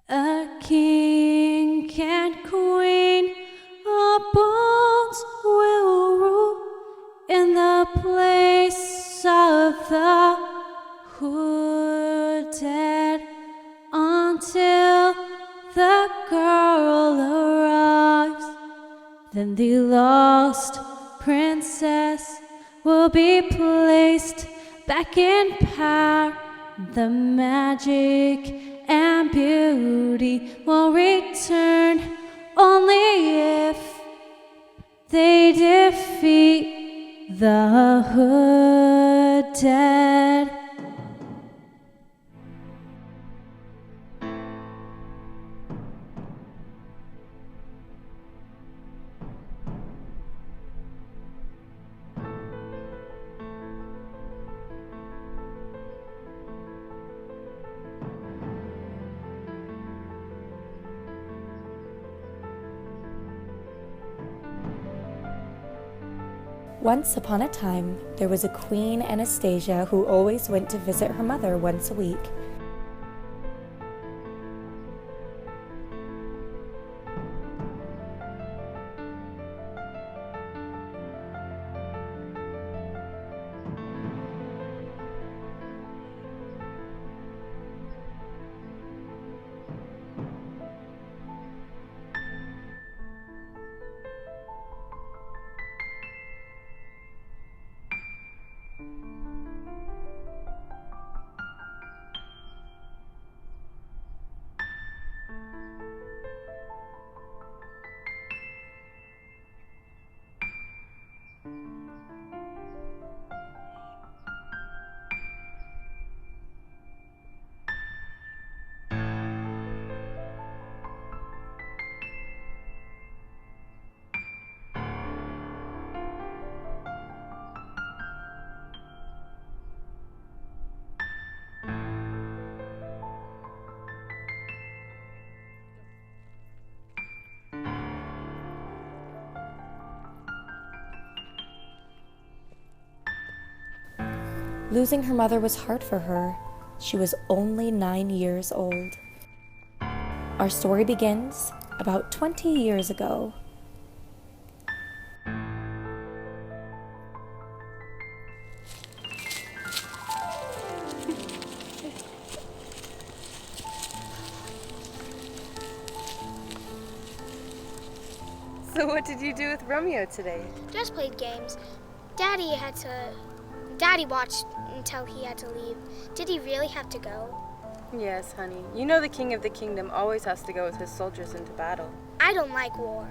A king and queen of bones will rule in the place of the hooded until the girl arrives. Then the lost princess will be placed back in power. The magic and beauty will return only if they defeat the hooded. Once upon a time, there was a Queen Anastasia who always went to visit her mother once a week. Losing her mother was hard for her. She was only 9 years old. Our story begins about 20 years ago. So what did you do with Romeo today? Just played games. Daddy watched until he had to leave. Did he really have to go? Yes, honey. You know the king of the kingdom always has to go with his soldiers into battle. I don't like war.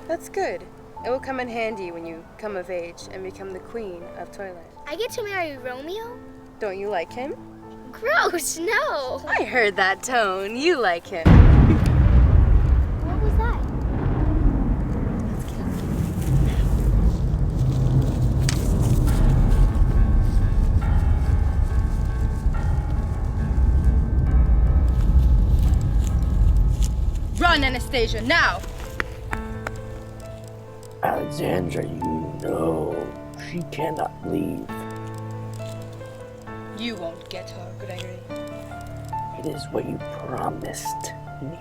That's good. It will come in handy when you come of age and become the queen of Toyland. I get to marry Romeo? Don't you like him? Gross, no. I heard that tone. You like him. What was that? Run, Anastasia, now! Alexandra, you know she cannot leave. You won't get her, Gregory. It is what you promised me.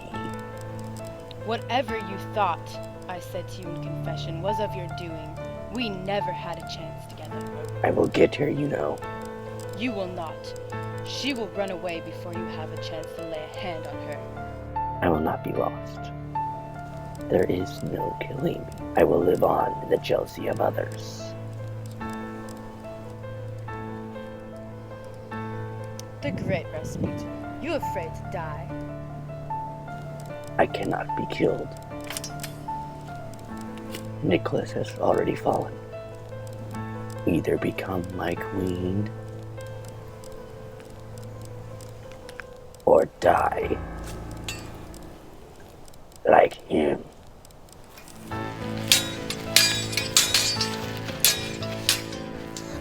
Whatever you thought I said to you in confession was of your doing. We never had a chance together. I will get her, you know. You will not. She will run away before you have a chance to lay a hand on her. I will not be lost. There is no killing me. I will live on in the jealousy of others. The great Rasputin. You afraid to die? I cannot be killed. Nicholas has already fallen. Either become my queen or die like him.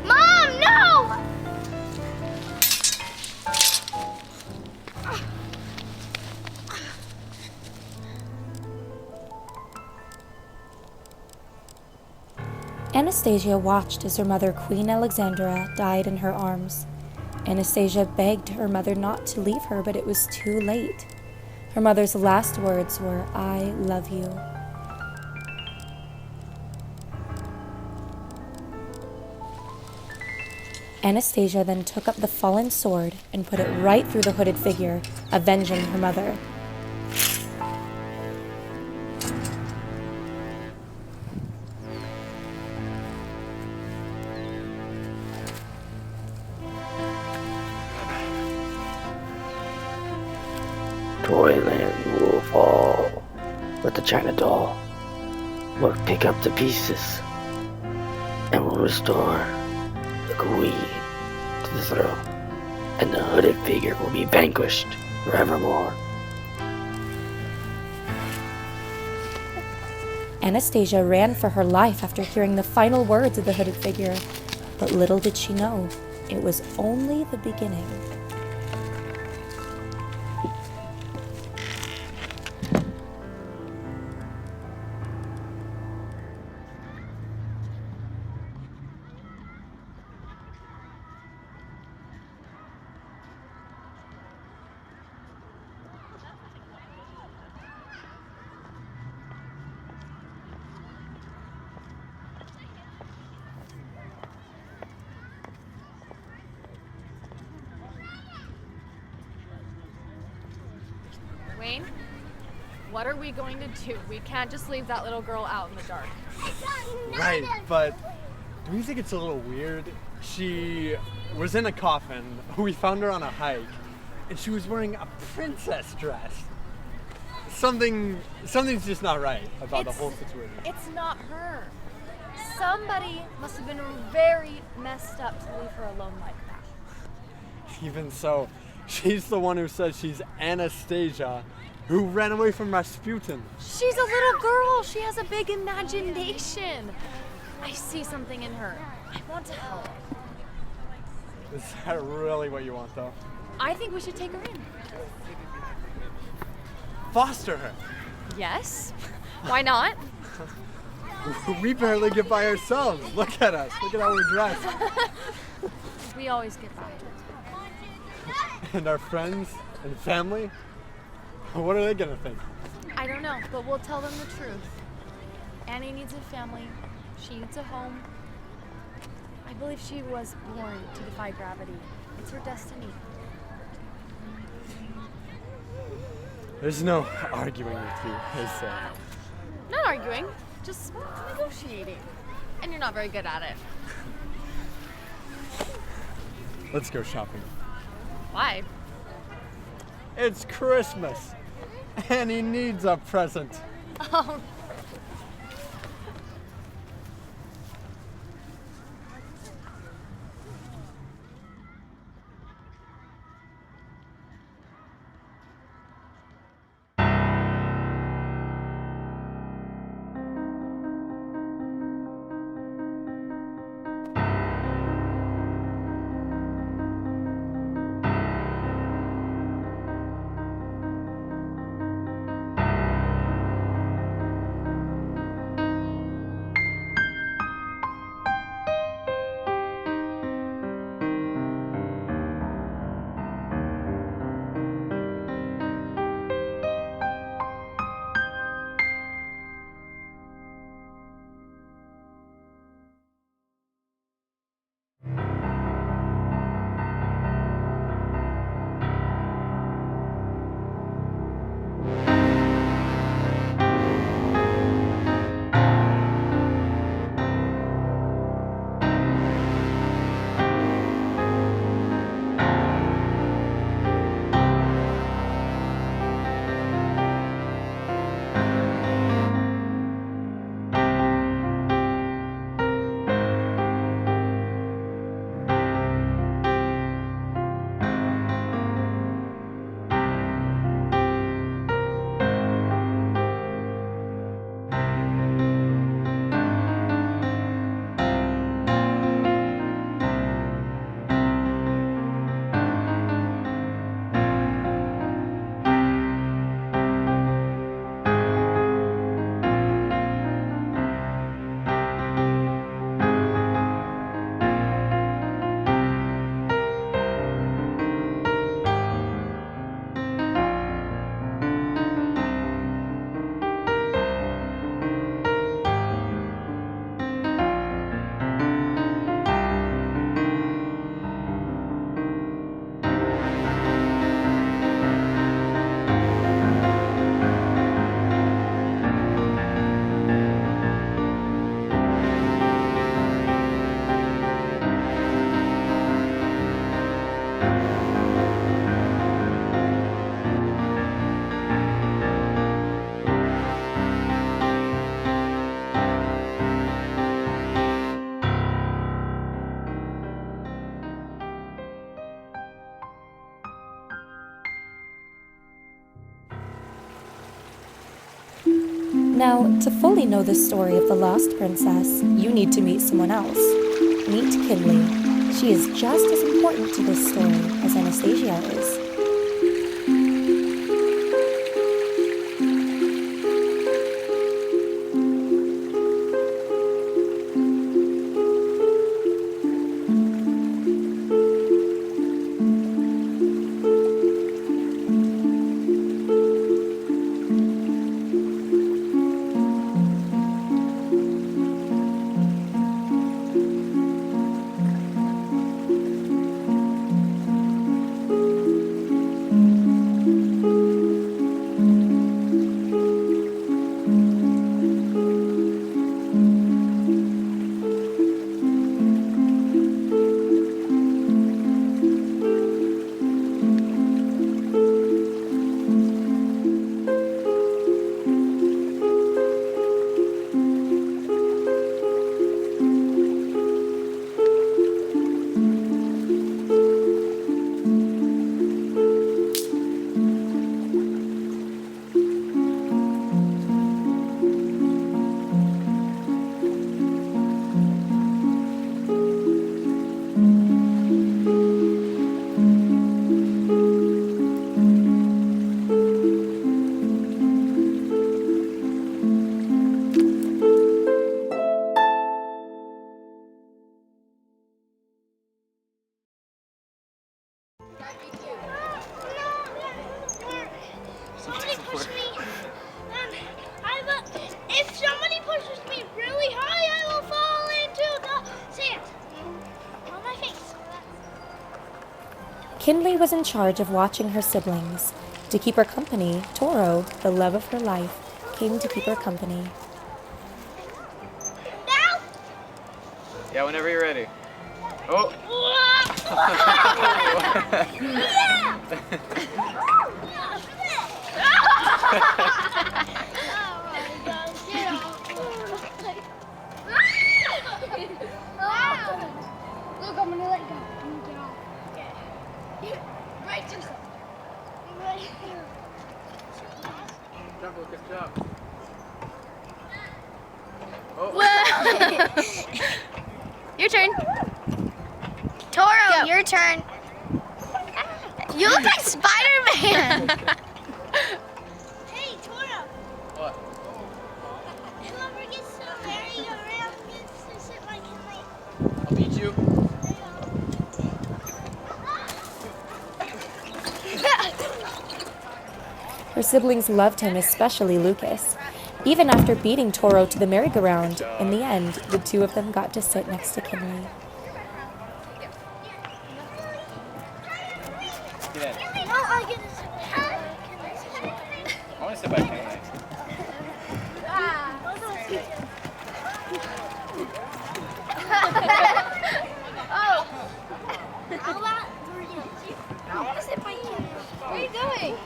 Mom, no! Anastasia watched as her mother, Queen Alexandra, died in her arms. Anastasia begged her mother not to leave her, but it was too late. Her mother's last words were, "I love you." Anastasia then took up the fallen sword and put it right through the hooded figure, avenging her mother. Toyland will fall, but the China doll will pick up the pieces and will restore the queen to the throne, and the hooded figure will be vanquished forevermore. Anastasia ran for her life after hearing the final words of the hooded figure, but little did she know, it was only the beginning. Wayne, what are we going to do? We can't just leave that little girl out in the dark. Right, but do you think it's a little weird? She was in a coffin. We found her on a hike, and she was wearing a princess dress. Something's just not right about the whole situation. It's not her. Somebody must have been very messed up to leave her alone like that. Even so, she's the one who says she's Anastasia, who ran away from Rasputin. She's a little girl. She has a big imagination. I see something in her. I want to help. Is that really what you want, though? I think we should take her in. Foster her. Yes? Why not? We barely get by ourselves. Look at us. Look at how we're dressed. We always get by. And our friends and family? What are they gonna think? I don't know, but we'll tell them the truth. Annie needs a family. She needs a home. I believe she was born to defy gravity. It's her destiny. There's no arguing with you, is there? Not arguing, just negotiating. And you're not very good at it. Let's go shopping. Why? It's Christmas, and he needs a present. Oh. Now, to fully know the story of the lost princess, you need to meet someone else. Meet Kinley. She is just as important to this story as Anastasia is. Somebody push me. If somebody pushes me really high, I will fall into the sand. On my face. Kinley was in charge of watching her siblings. To keep her company, Toro, the love of her life, came to keep her company. Now? Yeah, whenever you're ready. Oh! Look, I'm gonna let go. I'm gonna get off. Okay. Right to yourself. Jump, Lucas, jump. Your turn. Toro, your turn. You look like Spider-Man. Hey, Toro. What? Whoever gets to marry around gets to sit like Kinley. I'll beat you. Her siblings loved him, especially Lucas. Even after beating Toro to the merry-go-round, in the end, the two of them got to sit next to Kinley. Yeah. No, I get to sit. I want to sit by Kinley. Oh. How about you? I want to sit by Kinley. Where are you going?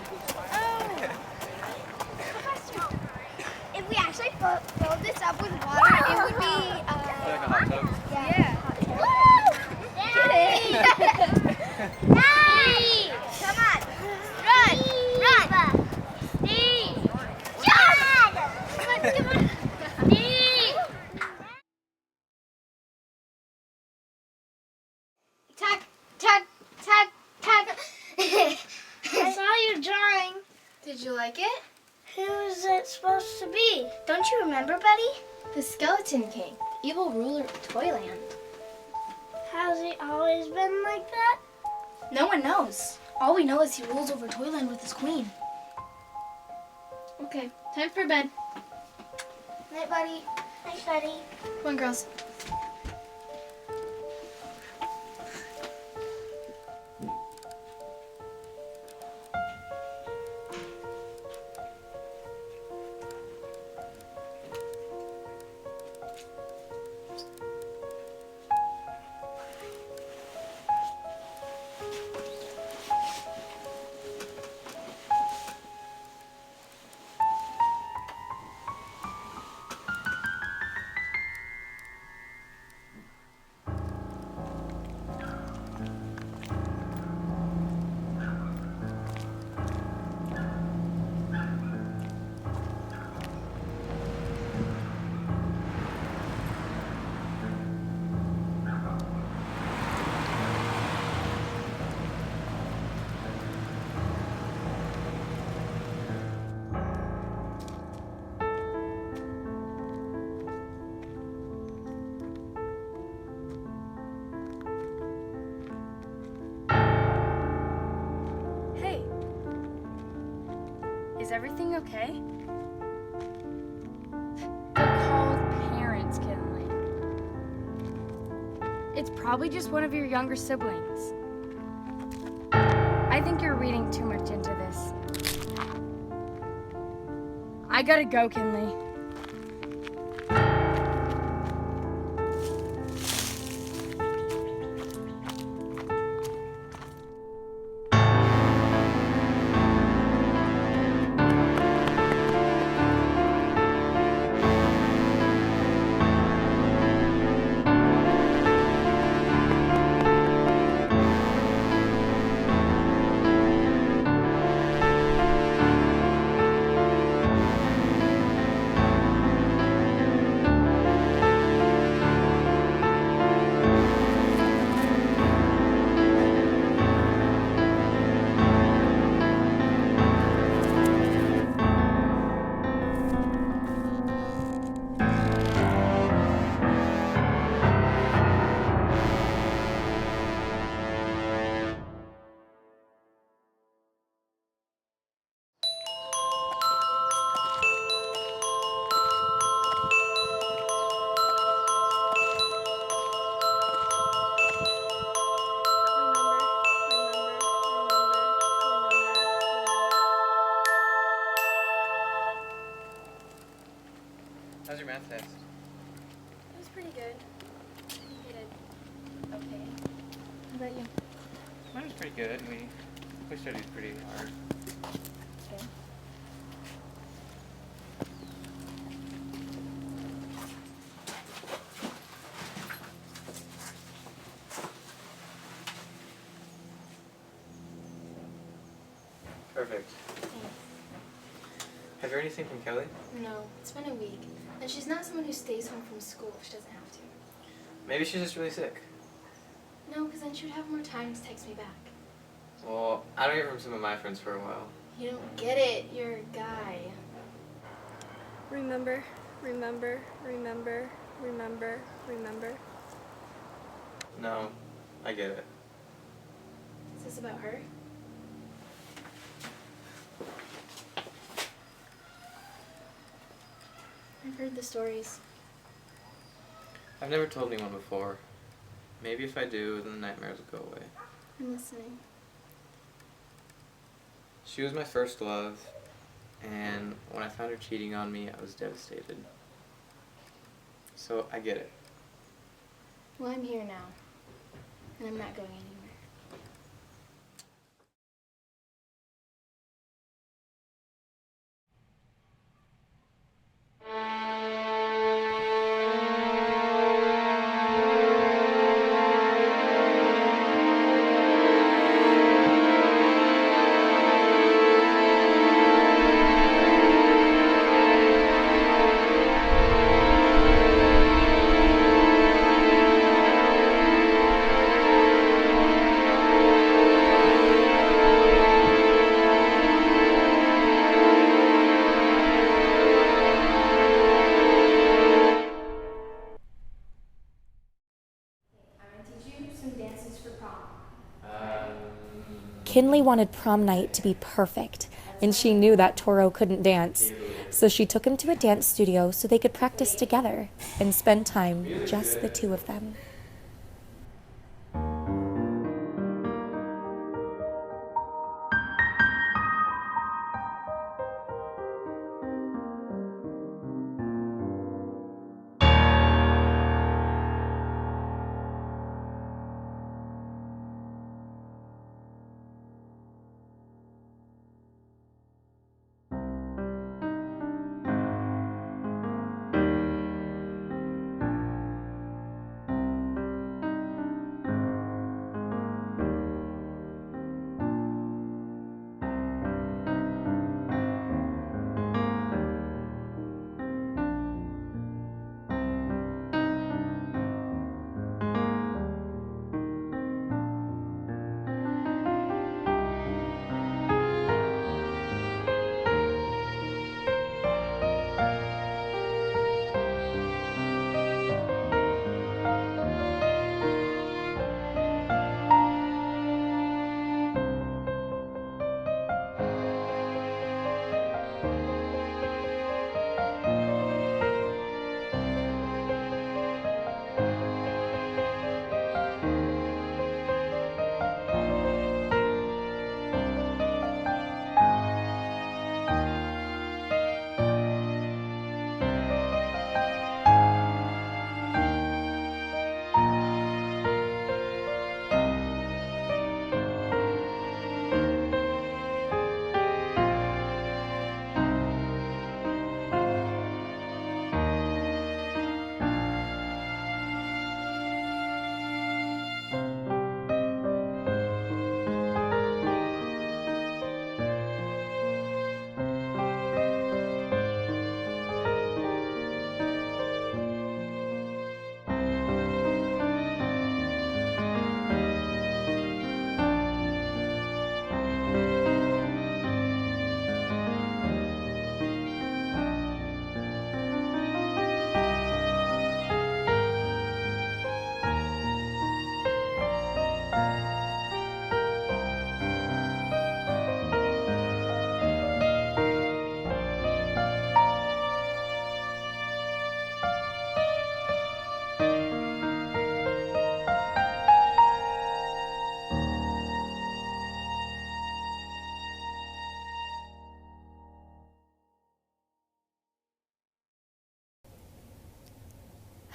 If we actually filled this up with water, it would be Like a hot tub. yeah. Daddy! Come on. Run! Run! Steve! Jump! Come on. Steve! Tag, tag, tag, tag. I saw your drawing. Did you like it? Who is it supposed to be? Don't you remember, Betty? The Skeleton King, the evil ruler of Toyland. Has he always been like that? No one knows. All we know is he rules over Toyland with his queen. Okay, time for bed. Night, buddy. Night, buddy. Come on, girls. Is everything okay? They're called parents, Kinley. It's probably just one of your younger siblings. I think you're reading too much into this. I gotta go, Kinley. How's your math test? It was pretty good. You did okay. How about you? Mine was pretty good. We studied pretty hard. Okay. Perfect. Have you heard anything from Kelly? No, it's been a week. And she's not someone who stays home from school if she doesn't have to. Maybe she's just really sick. No, because then she would have more time to text me back. Well, I don't hear from some of my friends for a while. You don't get it. You're a guy. Remember, remember, remember, remember, remember. No, I get it. Is this about her? I've heard the stories. I've never told anyone before. Maybe if I do, then the nightmares will go away. I'm listening. She was my first love, and when I found her cheating on me, I was devastated. So I get it. Well, I'm here now. And I'm not going anywhere. Kinley wanted prom night to be perfect, and she knew that Toro couldn't dance. So she took him to a dance studio so they could practice together and spend time, just the two of them.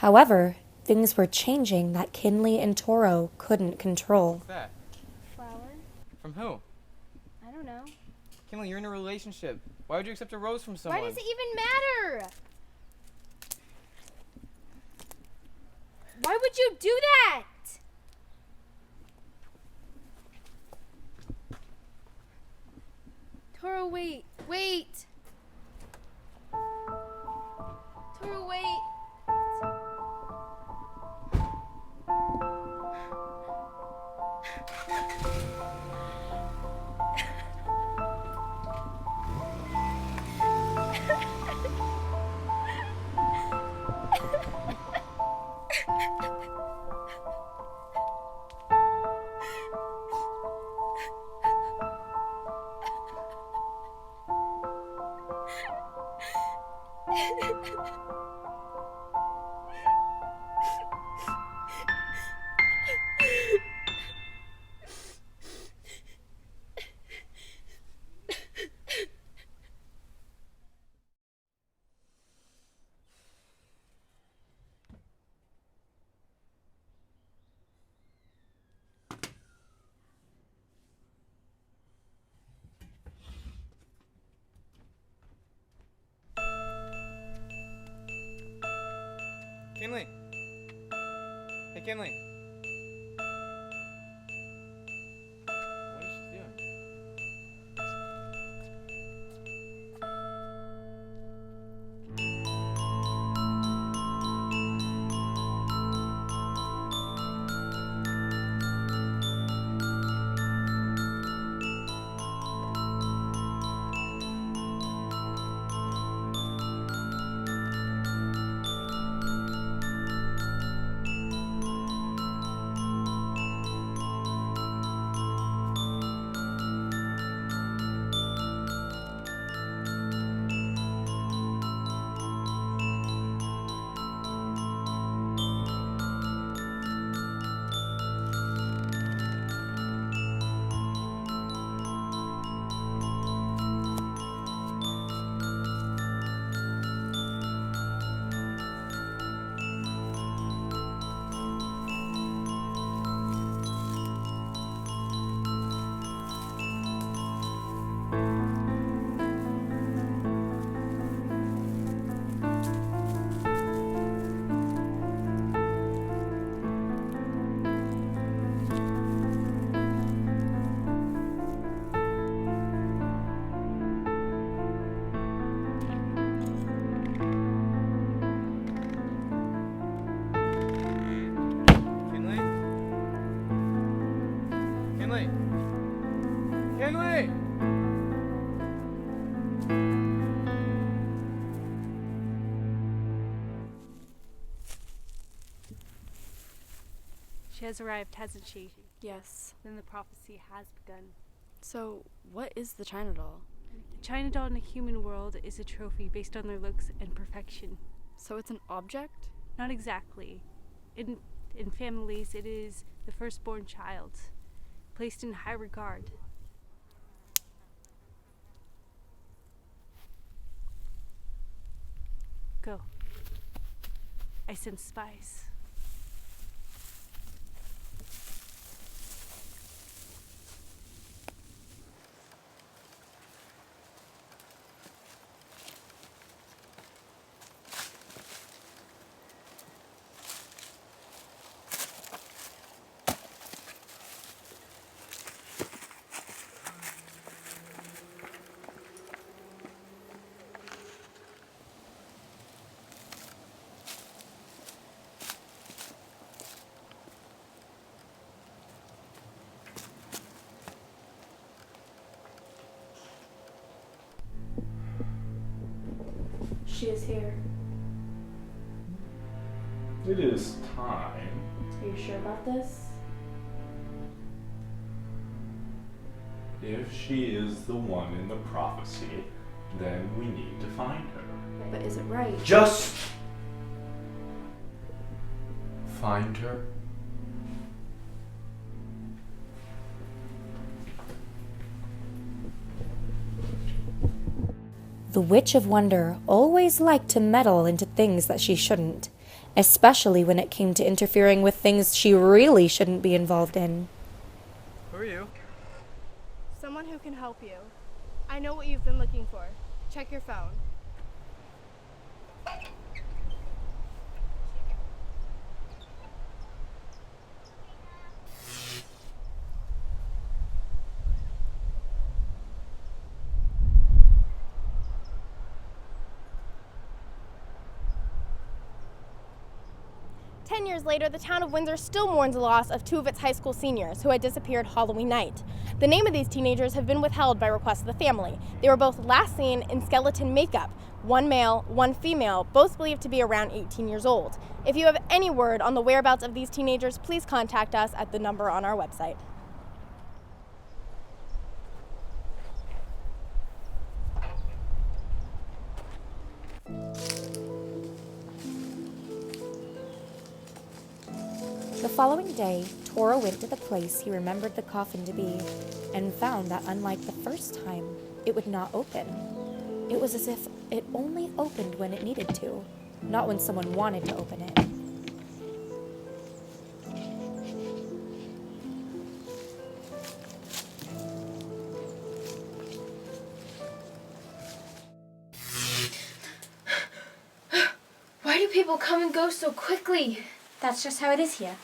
However, things were changing that Kinley and Toro couldn't control. What's that? Flower? From who? I don't know. Kinley, you're in a relationship. Why would you accept a rose from someone? Why does it even matter? Why would you do that? Toro, wait. Wait. Toro, wait. Kinley! Hey, Kinley! What is she doing? Kinley! She has arrived, hasn't she? Yes. Then the prophecy has begun. So, what is the China doll? The China doll in the human world is a trophy based on their looks and perfection. So it's an object? Not exactly. In families, it is the firstborn child, placed in high regard. Go. I sense spies. She is here. It is time. Are you sure about this? If she is the one in the prophecy, then we need to find her. But is it right? Just find her. The Witch of Wonder always liked to meddle into things that she shouldn't, especially when it came to interfering with things she really shouldn't be involved in. Who are you? Someone who can help you. I know what you've been looking for. Check your phone. Years later, the town of Windsor still mourns the loss of 2 of its high school seniors who had disappeared Halloween night. The name of these teenagers have been withheld by request of the family. They were both last seen in skeleton makeup, 1 male, 1 female, both believed to be around 18 years old. If you have any word on the whereabouts of these teenagers, please contact us at the number on our website. The following day, Toro went to the place he remembered the coffin to be and found that unlike the first time, it would not open. It was as if it only opened when it needed to, not when someone wanted to open it. Why do people come and go so quickly? That's just how it is here.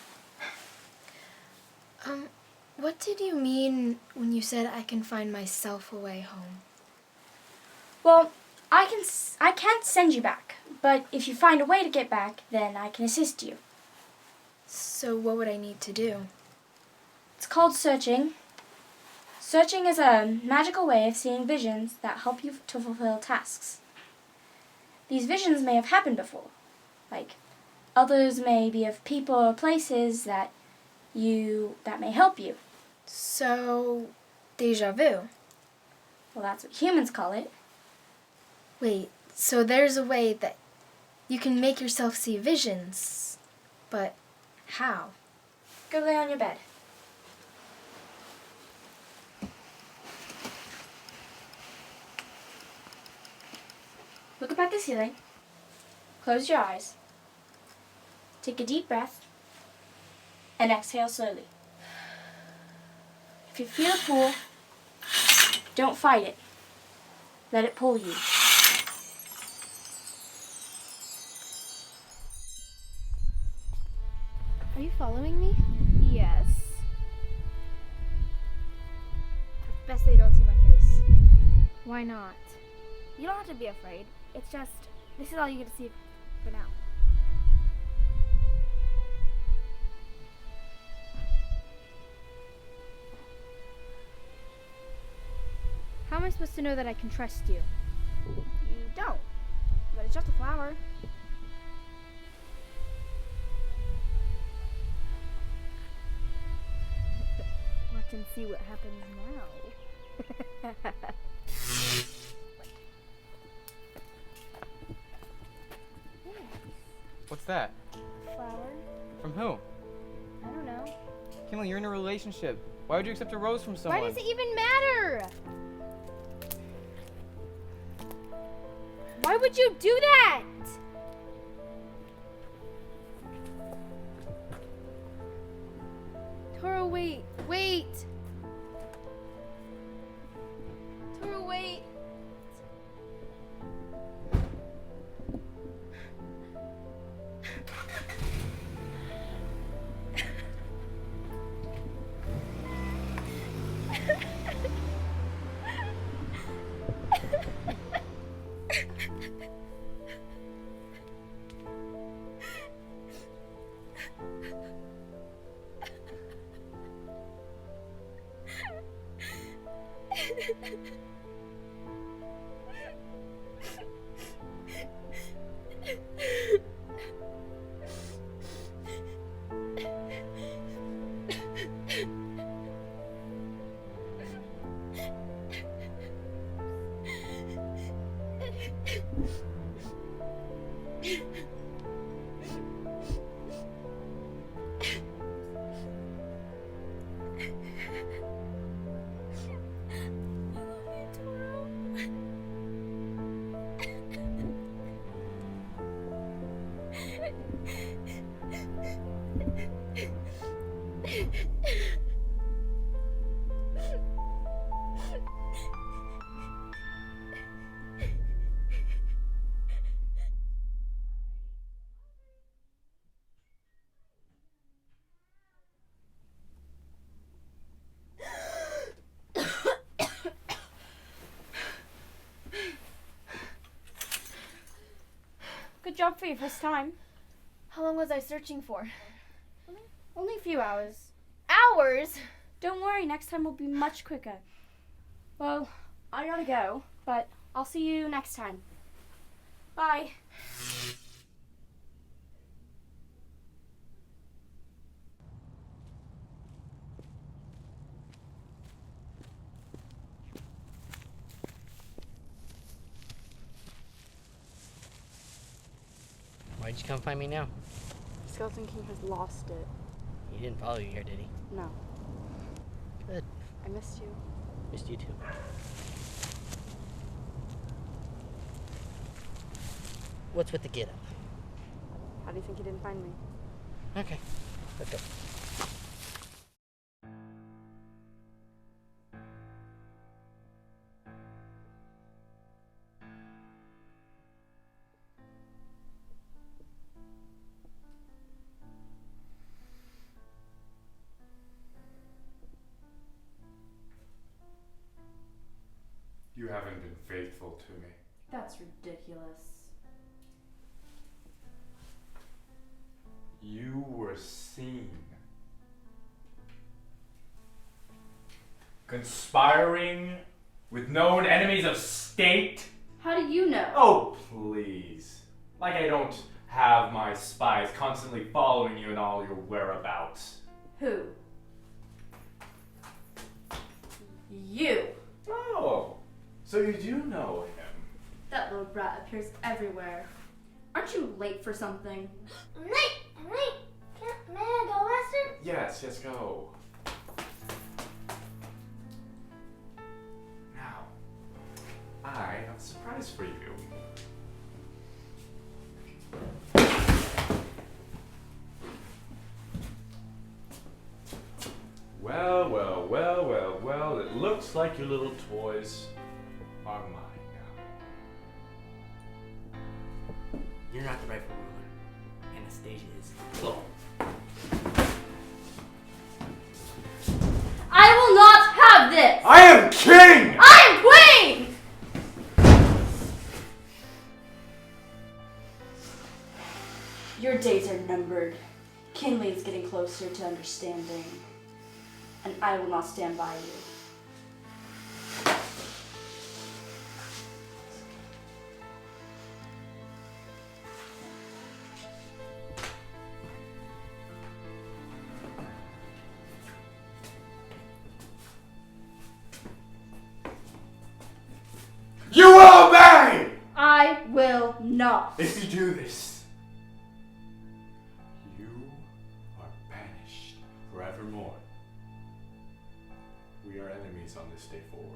What did you mean when you said I can find myself a way home? Well, I can't send you back, but if you find a way to get back, then I can assist you. So what would I need to do? It's called searching. Searching is a magical way of seeing visions that help you to fulfill tasks. These visions may have happened before, like others may be of people or places that may help you. So, déjà vu. Well, that's what humans call it. Wait, so there's a way that you can make yourself see visions, but how? Go lay on your bed. Look up at the ceiling. Close your eyes. Take a deep breath and exhale slowly. If you feel a pull, don't fight it. Let it pull you. Are you following me? Yes. It's best they don't see my face. Why not? You don't have to be afraid. It's just, this is all you get to see for now. How am I supposed to know that I can trust you? You don't, but it's just a flower. Watch and see what happens now. What's that? Flower? From who? I don't know. Kinley, you're in a relationship. Why would you accept a rose from someone? Why does it even matter? Why would you do that? Toro, wait. Wait. Toro, wait. job for your first time. How long was I searching for? Only a few hours. Hours? Don't worry, next time will be much quicker. Well, I gotta go, but I'll see you next time. Bye. Why'd you come find me now? Skeleton King has lost it. He didn't follow you here, did he? No. Good. I missed you. Missed you too. What's with the get up? How do you think he didn't find me? Okay, let's go. You haven't been faithful to me. That's ridiculous. You were seen conspiring with known enemies of state. How do you know? Oh, please. Like I don't have my spies constantly following you in all your whereabouts. Who? You. Oh, so you do know him. That little brat appears everywhere. Aren't you late for something? I'm late. May I go, Master? Yes, go. Now, I have a surprise for you. Well, it looks like your little toys are mine now. You're not the rightful ruler. Anastasia is. Whoa. I will not have this! I am king! I am queen! Your days are numbered. Kinley is getting closer to understanding. And I will not stand by you. You will obey! I will not. If you do this, you are banished forevermore. We are enemies on this day forward.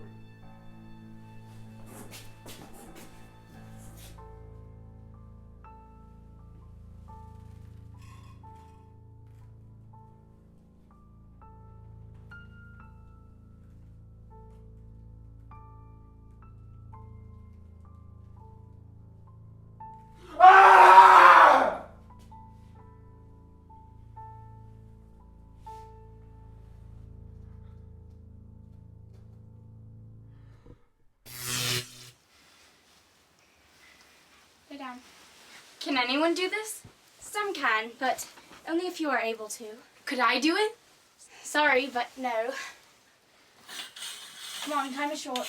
Lay down. Can anyone do this? Some can, but only if you are able to. Could I do it? Sorry, but no. Come on, time is short.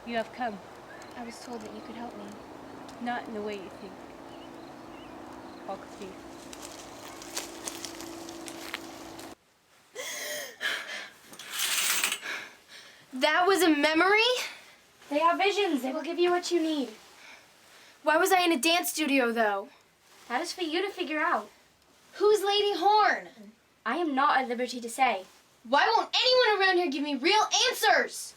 You have come. I was told that you could help me. Not in the way you think. Walk with me. That was a memory? They are visions. They will give you what you need. Why was I in a dance studio, though? That is for you to figure out. Who's Lady Horn? I am not at liberty to say. Why won't anyone around here give me real answers?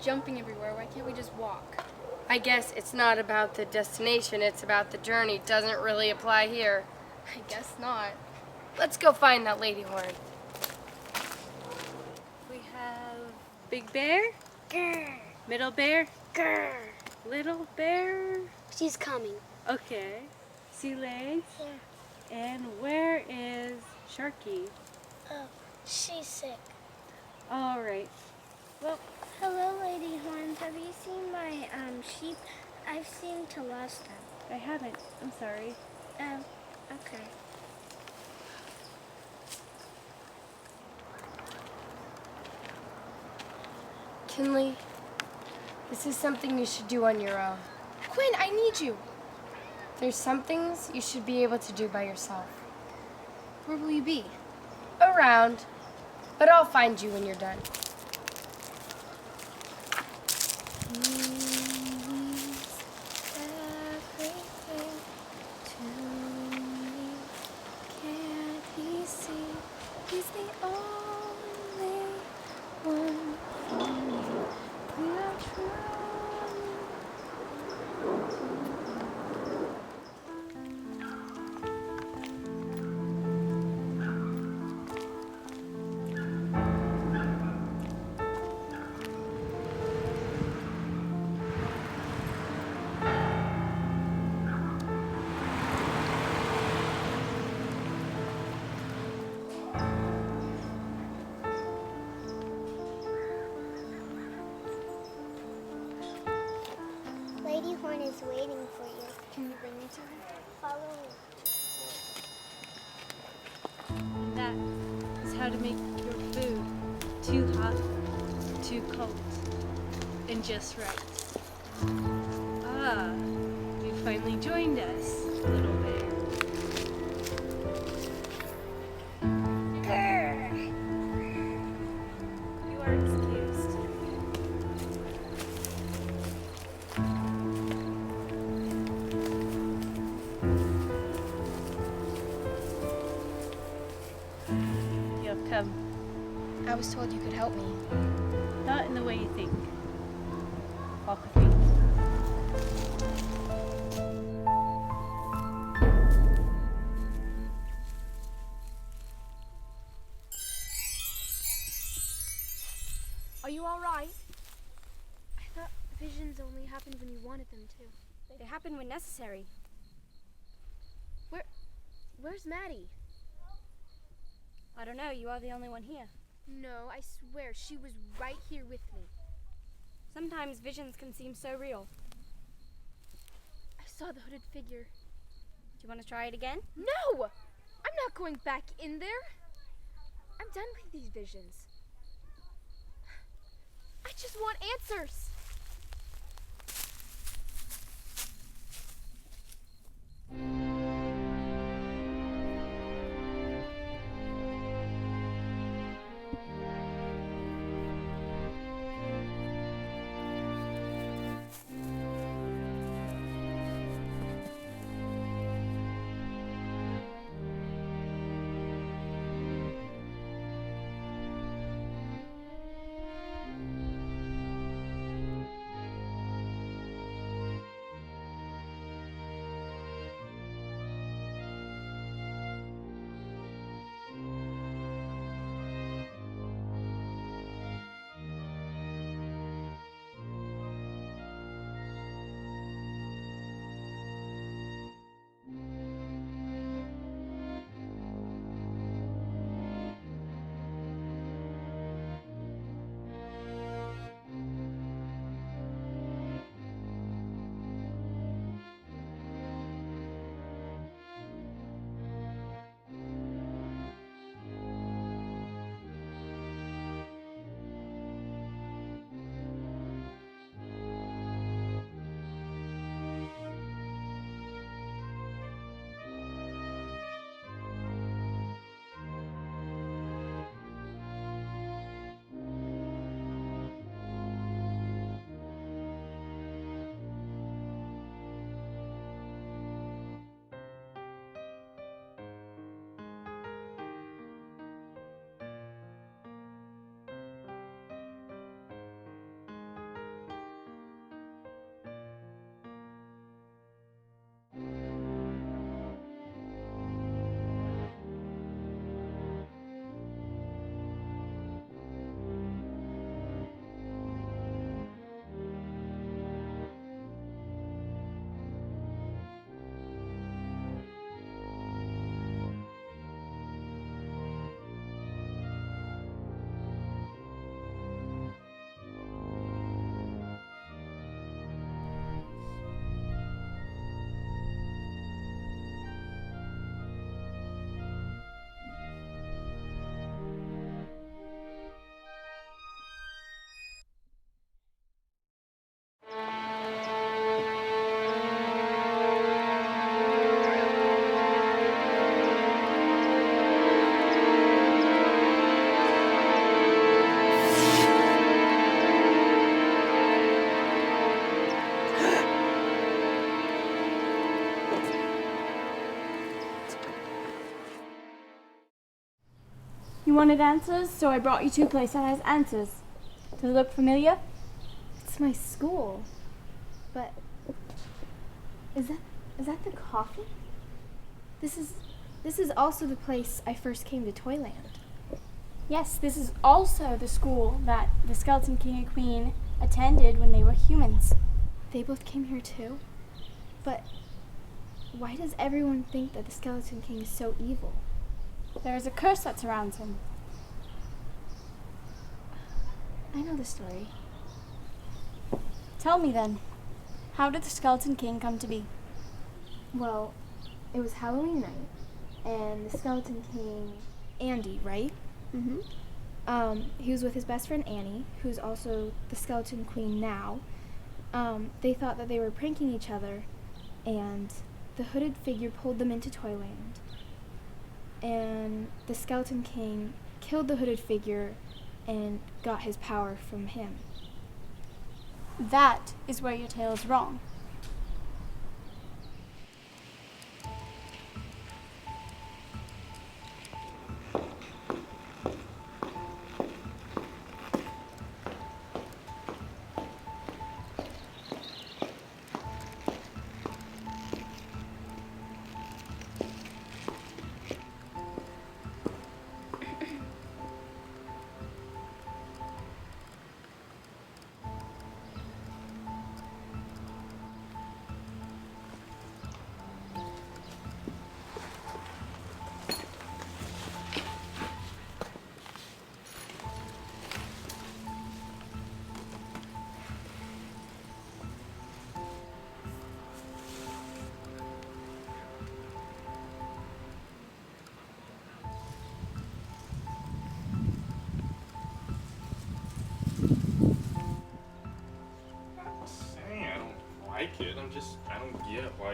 Jumping everywhere. Why can't we just walk? I guess it's not about the destination, it's about the journey. Doesn't really apply here. I guess not. Let's go find that Lady Horn. We have Big Bear, Grr. Middle Bear, Grr. Little Bear. She's coming. Okay. Sea Legs. Yeah. And where is Sharky? Oh, she's sick. All right. Well, hello, Lady Horns. Have you seen my sheep? I've seemed to lost them. I haven't. I'm sorry. Oh, okay. Kinley, this is something you should do on your own. Quinn, I need you. There's some things you should be able to do by yourself. Where will you be? Around, but I'll find you when you're done. Lady Horn is waiting for you. Can you bring me to her? Follow me. And that is how to make your food too hot, too cold, and just right. Ah, you finally joined us, Little Bear. You are excused. You have come. I was told you could help me. Not in the way you think. Walk with me. you alright? I thought visions only happened when you wanted them to. They happen when necessary. Where's Maddie? I don't know, you are the only one here. No, I swear, she was right here with me. Sometimes visions can seem so real. I saw the hooded figure. Do you want to try it again? No! I'm not going back in there. I'm done with these visions. I just want answers. You wanted answers, so I brought you to a place that has answers. Does it look familiar? It's my school. But is that the coffee? This is also the place I first came to Toyland. Yes, this is also the school that the Skeleton King and Queen attended when they were humans. They both came here too? But why does everyone think that the Skeleton King is so evil? There is a curse that surrounds him. I know the story. Tell me then, how did the Skeleton King come to be? Well, it was Halloween night, and the Skeleton King, Andy, right? Mm-hmm. He was with his best friend Annie, who's also the Skeleton Queen now. They thought that they were pranking each other, and the hooded figure pulled them into Toyland. And the Skeleton King killed the hooded figure and got his power from him. That is where your tale is wrong.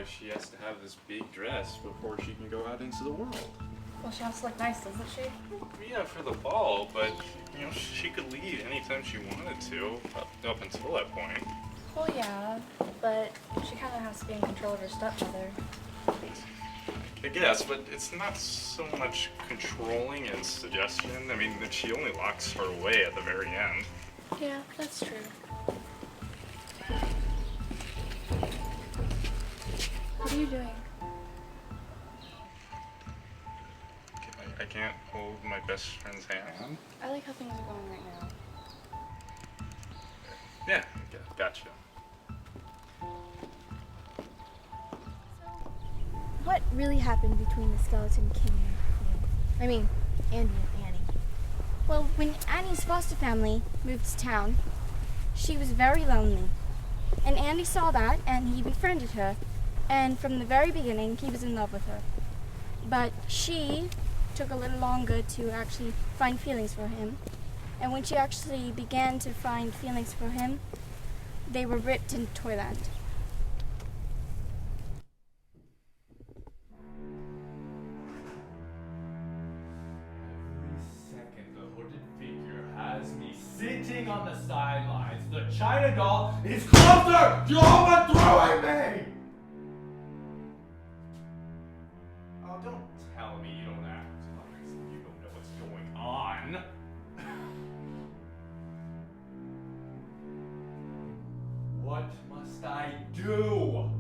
why she has to have this big dress before she can go out into the world. Well, she has to look nice, doesn't she? Yeah, for the ball, but you know, she could leave anytime she wanted to, up until that point. Well, yeah, but she kind of has to be in control of her stepmother. I guess, but it's not so much controlling as suggestion. I mean, that she only locks her away at the very end. Yeah, that's true. What are you doing? I can't hold my best friend's hand. I like how things are going right now. Yeah, gotcha. What really happened between the Skeleton King and Queen? I mean, Andy and Annie. Well, when Annie's foster family moved to town, she was very lonely. And Andy saw that and he befriended her. And from the very beginning, he was in love with her. But she took a little longer to actually find feelings for him. And when she actually began to find feelings for him, they were ripped into Toyland. Sitting on the sidelines, the China doll is closer to overthrowing me! Oh, don't tell me you don't act like you don't know what's going on. What must I do?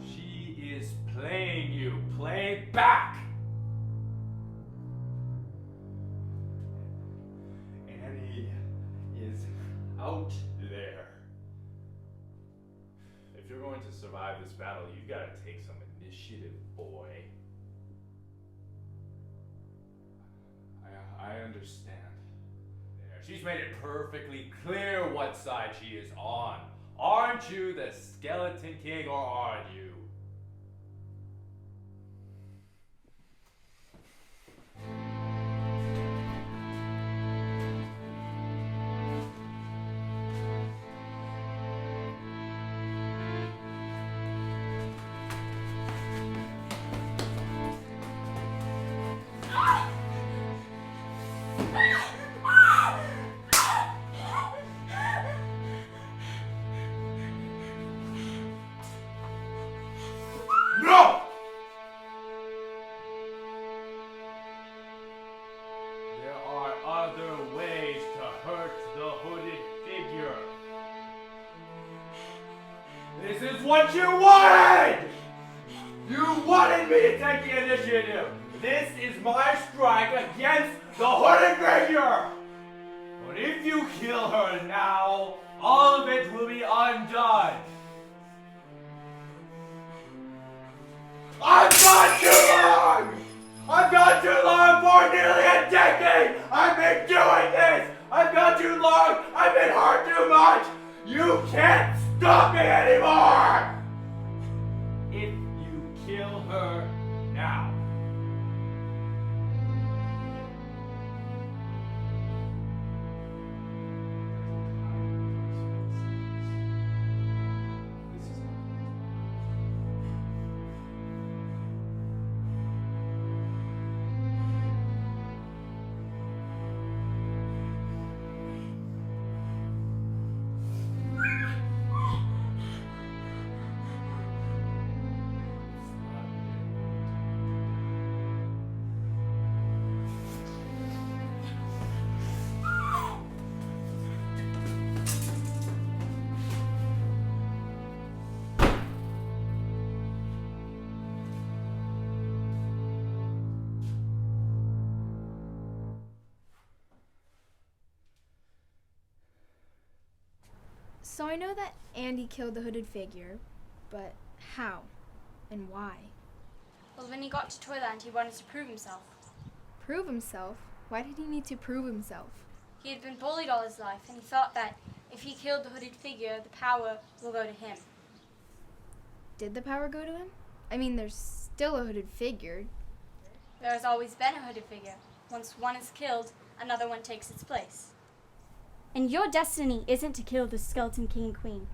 She is playing you. Play back! Is out there. If you're going to survive this battle, you've got to take some initiative, boy. I understand. There, she's made it perfectly clear what side she is on. Aren't you the Skeleton King, or are you? No! There are other ways to hurt the hooded figure. This is what you wanted! You wanted me to take the initiative. This is my strike against the hooded figure. But if you kill her now, all of it will be undone. I've gone too long! I've gone too long for nearly a decade! I've been doing this! I've gone too long! I've been hurt too much! You can't stop me anymore! If you kill her now. So I know that Andy killed the hooded figure, but how and why? Well, when he got to Toyland, he wanted to prove himself. Prove himself? Why did he need to prove himself? He had been bullied all his life, and he thought that if he killed the hooded figure, the power will go to him. Did the power go to him? I mean, there's still a hooded figure. There has always been a hooded figure. Once one is killed, another one takes its place. And your destiny isn't to kill the Skeleton King and Queen.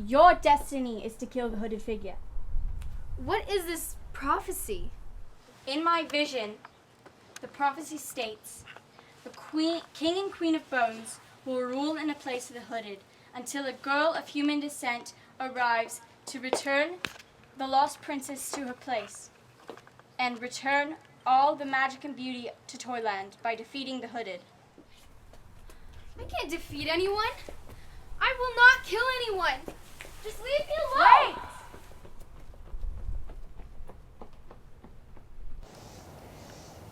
Your destiny is to kill the hooded figure. What is this prophecy? In my vision, the prophecy states, the king and queen of bones will rule in the place of the hooded until a girl of human descent arrives to return the lost princess to her place and return all the magic and beauty to Toyland by defeating the hooded. I can't defeat anyone. I will not kill anyone. Just leave me alone. Wait!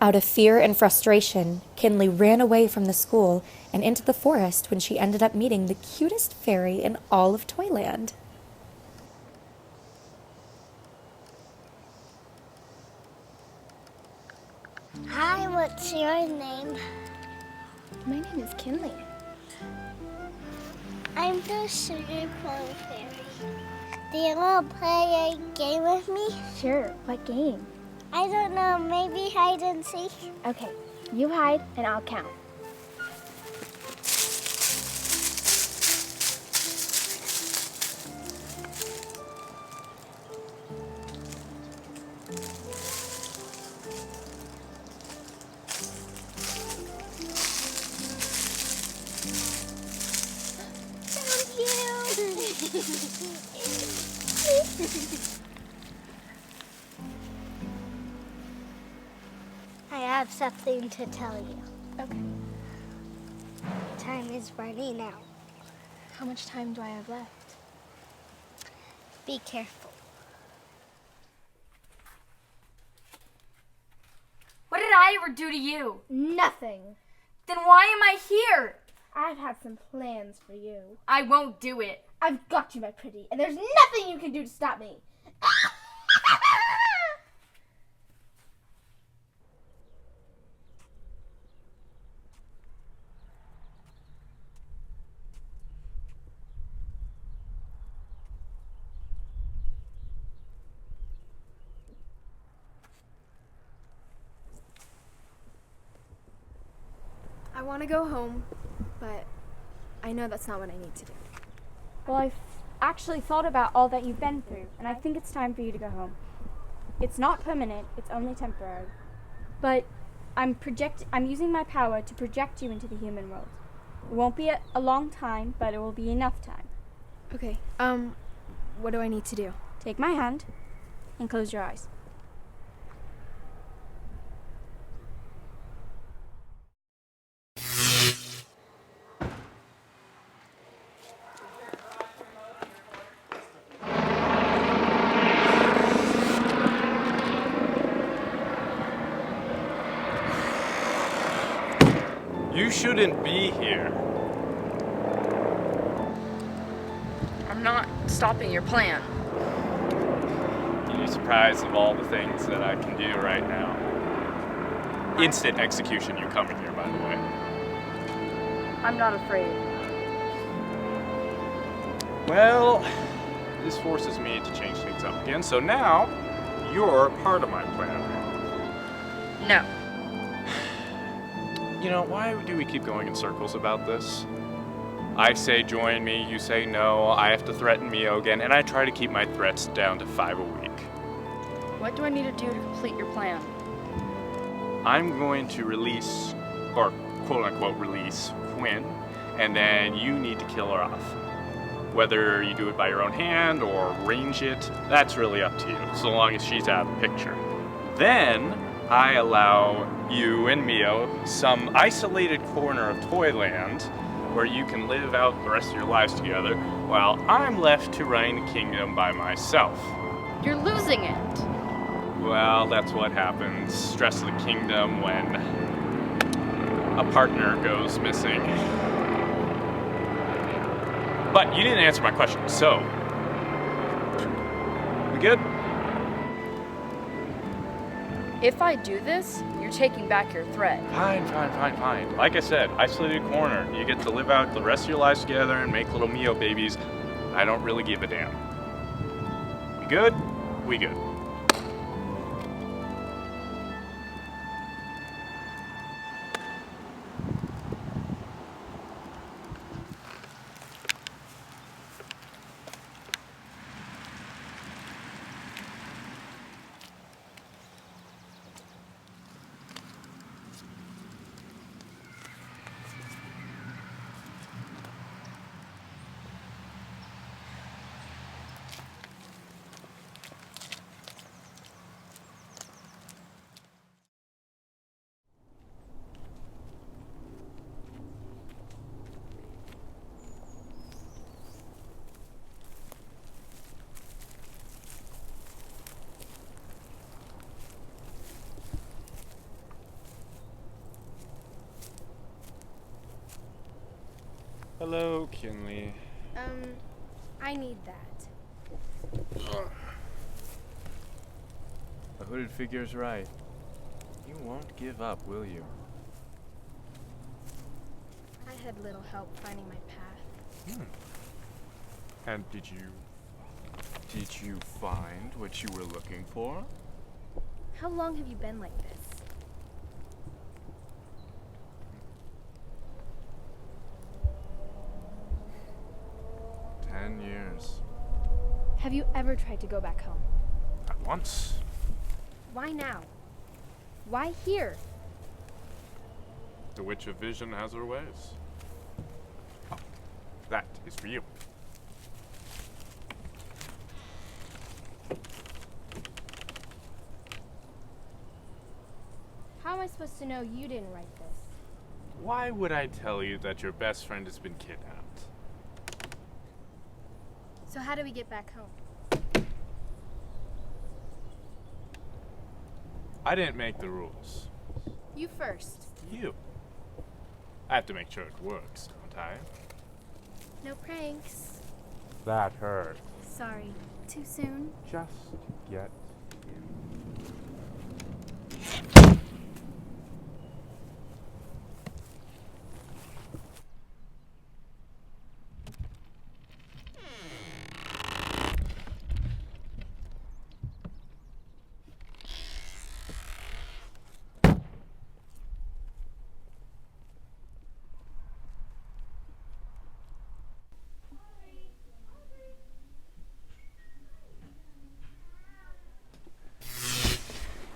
Out of fear and frustration, Kinley ran away from the school and into the forest when she ended up meeting the cutest fairy in all of Toyland. Hi, what's your name? My name is Kinley. I'm the sugar plum fairy. Do you want to play a game with me? Sure, what game? I don't know, maybe hide and seek? Okay, you hide and I'll count. I have something to tell you. Okay. Time is running out. How much time do I have left? Be careful. What did I ever do to you? Nothing. Then why am I here? I've had some plans for you. I won't do it. I've got you, my pretty, and there's nothing you can do to stop me. I want to go home, but I know that's not what I need to do. Well, I've actually thought about all that you've been through, and I think it's time for you to go home. It's not permanent, it's only temporary. But I'm using my power to project you into the human world. It won't be a long time, but it will be enough time. Okay, what do I need to do? Take my hand and close your eyes. You shouldn't be here. I'm not stopping your plan. You'd be surprised of all the things that I can do right now. Instant execution, you coming here, by the way. I'm not afraid. Well, this forces me to change things up again, so now you're part of my plan. No. You know, why do we keep going in circles about this? I say join me, you say no, I have to threaten Mio again, and I try to keep my threats down to 5 a week. What do I need to do to complete your plan? I'm going to release, or quote-unquote release, Quinn, and then you need to kill her off. Whether you do it by your own hand or arrange it, that's really up to you, so long as she's out of the picture. Then, I allow you and Mio some isolated corner of Toyland where you can live out the rest of your lives together while I'm left to run the kingdom by myself. You're losing it. Well, that's what happens. Stress of the kingdom when a partner goes missing. But you didn't answer my question, so we good? If I do this, you're taking back your threat. Fine. Like I said, isolated corner. You get to live out the rest of your lives together and make little Mio babies. I don't really give a damn. We good? We good. Hello, Kinley. I need that. The hooded figure's right. You won't give up, will you? I had little help finding my path. And did you find what you were looking for? How long have you been like this? Years. Have you ever tried to go back home? At once. Why now? Why here? The Witch of Vision has her ways. Oh, that is for you. How am I supposed to know you didn't write this? Why would I tell you that your best friend has been kidnapped? So how do we get back home? I didn't make the rules. You first. You. I have to make sure it works, don't I? No pranks. That hurt. Sorry. Too soon? Just get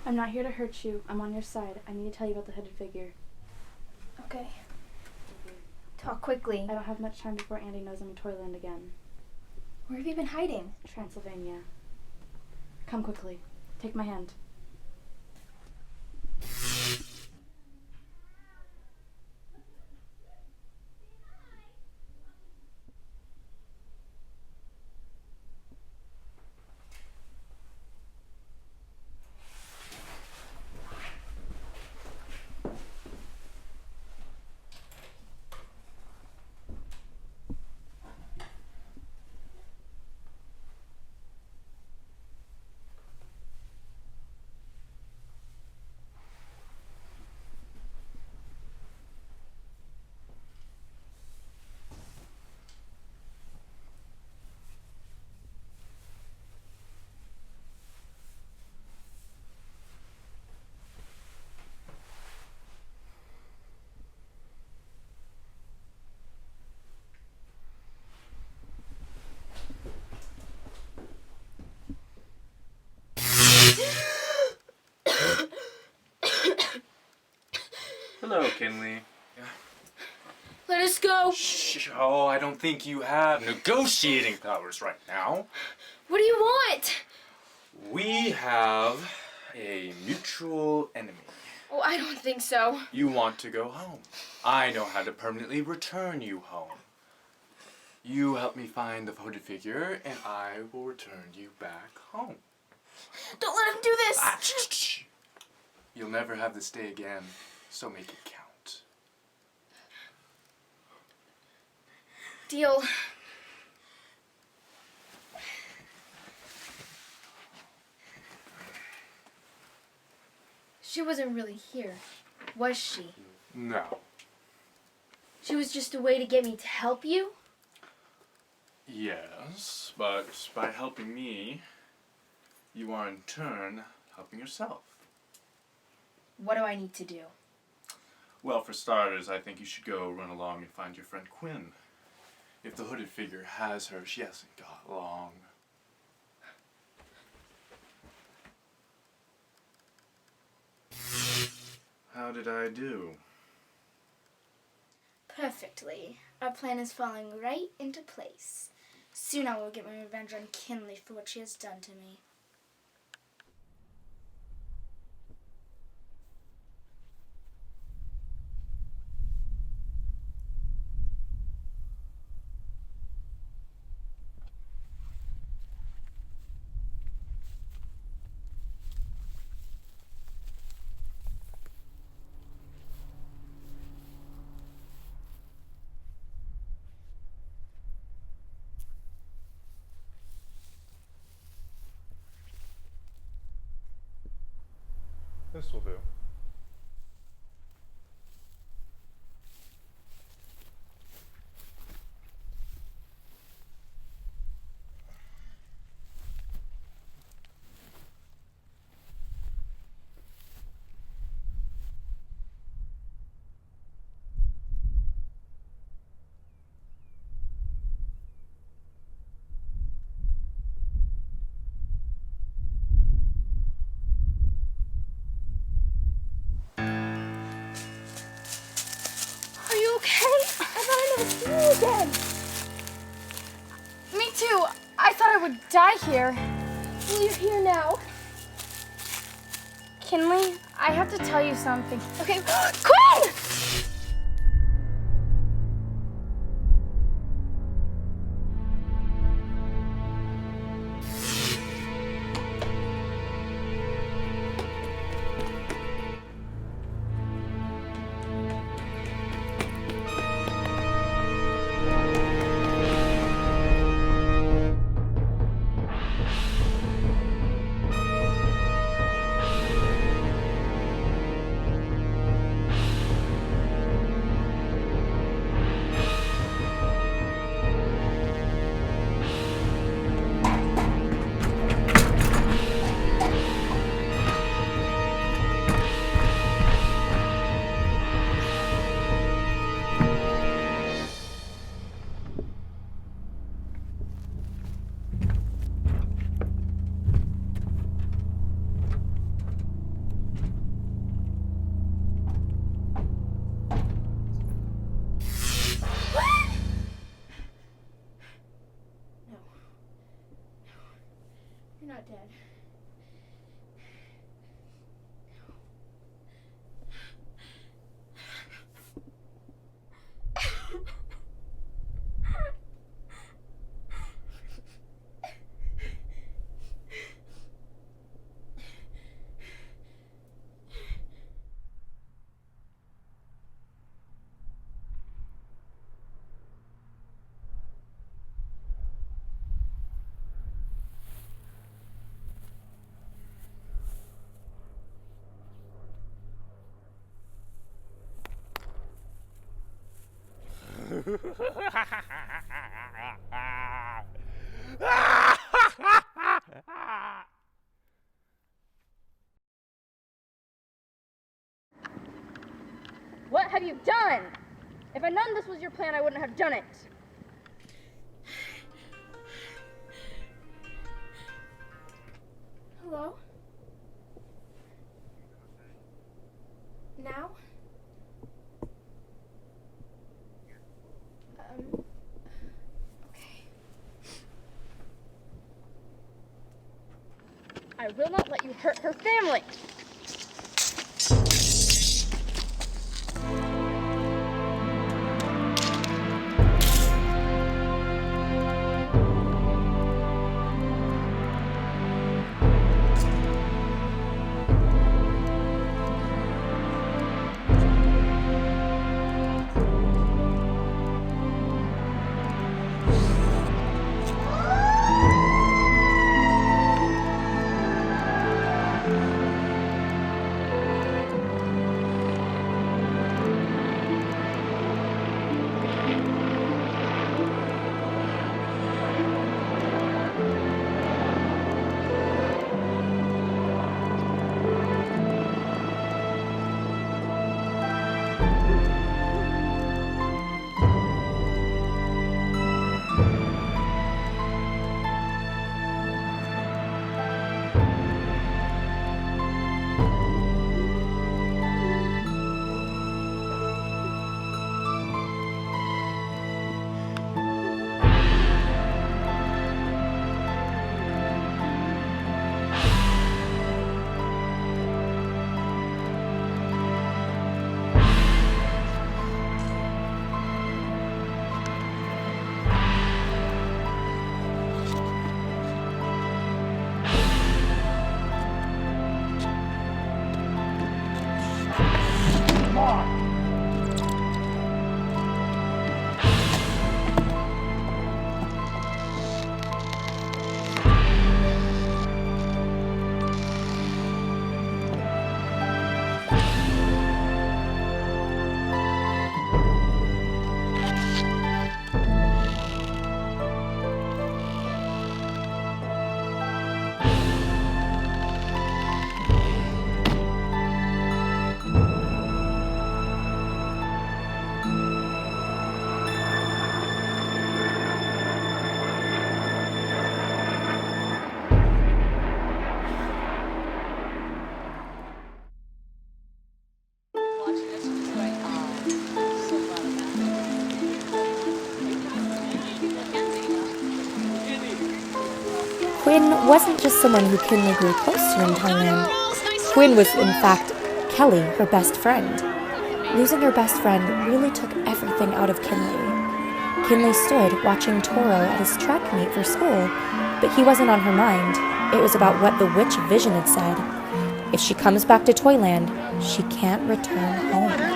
I'm not here to hurt you. I'm on your side. I need to tell you about the hooded figure. Okay. Talk quickly. I don't have much time before Andy knows I'm in Toyland again. Where have you been hiding? Transylvania. Come quickly. Take my hand. Hello, Kinley. Let us go! Shh. Oh, I don't think you have negotiating powers right now. What do you want? We have a mutual enemy. Oh, I don't think so. You want to go home. I know how to permanently return you home. You help me find the hooded figure, and I will return you back home. Don't let him do this! Shh. You'll never have this day again, so make it count. Deal. She wasn't really here, was she? No. She was just a way to get me to help you? Yes, but by helping me, you are in turn helping yourself. What do I need to do? Well, for starters, I think you should go run along and find your friend Quinn. If the hooded figure has her, she hasn't got long. How did I do? Perfectly. Our plan is falling right into place. Soon I will get my revenge on Kinley for what she has done to me. This will do. Are you okay? I thought I'd never see you again. Me too. I thought I would die here. Well, you're here now. Kinley, I have to tell you something. Okay, Quinn! You're not dead. What have you done? If I'd known this was your plan, I wouldn't have done it. Hello? Now? Okay. I will not let you hurt her family. Quinn wasn't just someone who Kinley grew close to in Thailand. Quinn was, in fact, Kelly, her best friend. Losing her best friend really took everything out of Kinley. Kinley stood watching Toro at his track meet for school, but he wasn't on her mind. It was about what the witch Vision had said. If she comes back to Toyland, she can't return home.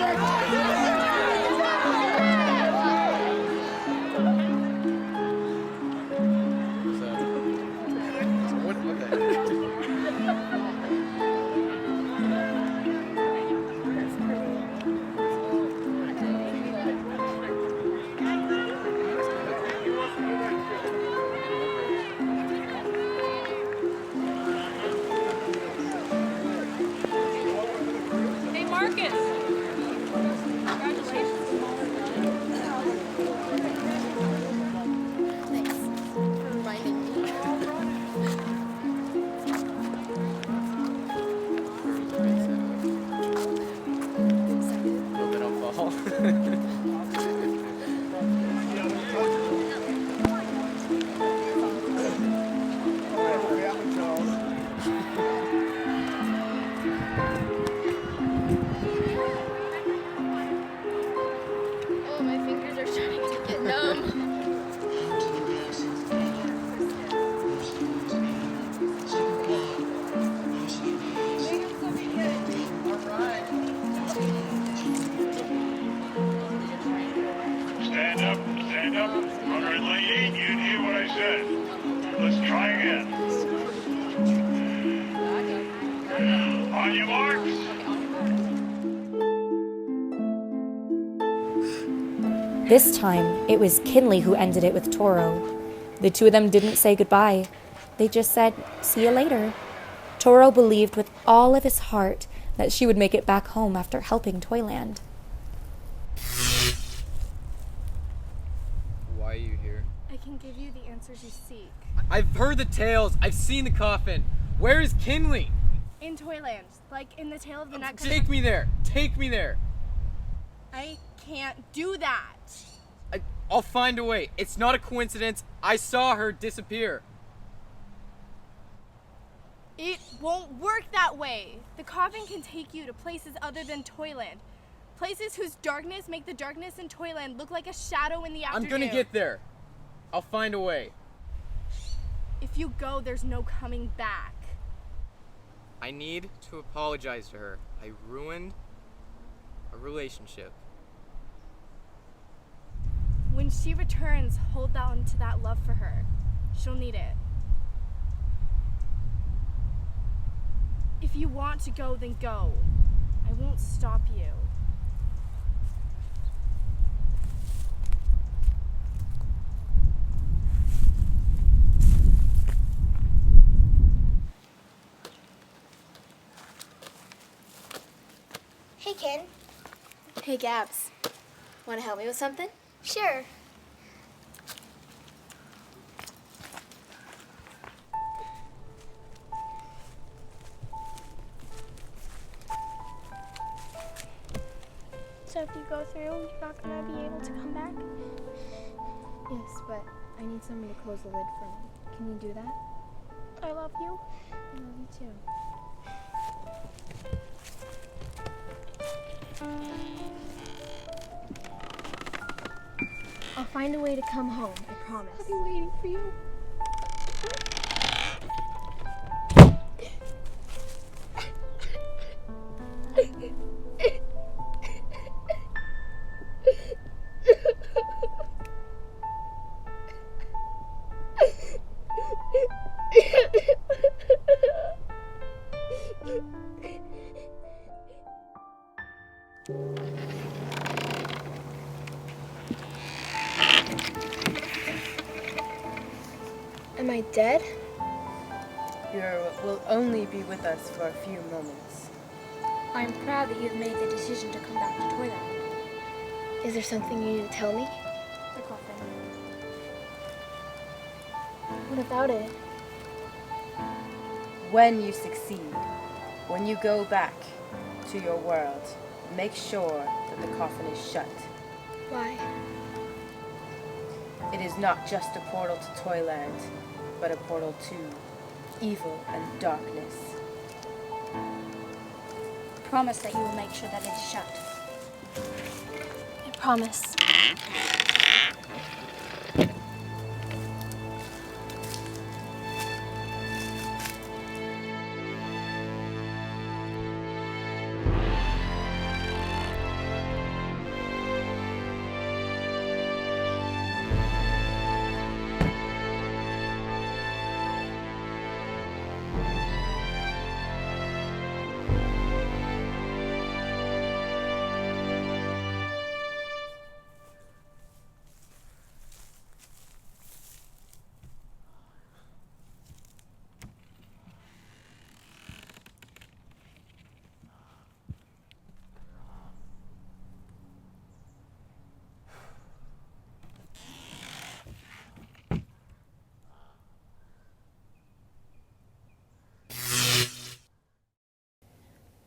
This time, it was Kinley who ended it with Toro. The two of them didn't say goodbye. They just said, "See you later." Toro believed with all of his heart that she would make it back home after helping Toyland. Why are you here? I can give you the answers you seek. I've heard the tales. I've seen the coffin. Where is Kinley? In Toyland, like in the Tale of the Nut. Take me there. Take me there. I can't do that. I'll find a way. It's not a coincidence. I saw her disappear. It won't work that way. The coffin can take you to places other than Toyland. Places whose darkness make the darkness in Toyland look like a shadow in the afternoon. I'm gonna get there. I'll find a way. If you go, there's no coming back. I need to apologize to her. I ruined a relationship. When she returns, hold on to that love for her. She'll need it. If you want to go, then go. I won't stop you. Hey, Ken. Hey, Gabs. Want to help me with something? Sure. So if you go through, you're not going to be able to come back? Yes, but I need someone to close the lid for me. Can you do that? I love you. I love you too. I'll find a way to come home, I promise. I'll be waiting for you. Am I dead? You will only be with us for a few moments. I'm proud that you've made the decision to come back to Toyland. Is there something you need to tell me? The coffin. What about it? When you succeed, when you go back to your world, make sure that the coffin is shut. Why? It is not just a portal to Toyland, but a portal to evil and darkness. Promise that you will make sure that it is shut. I promise.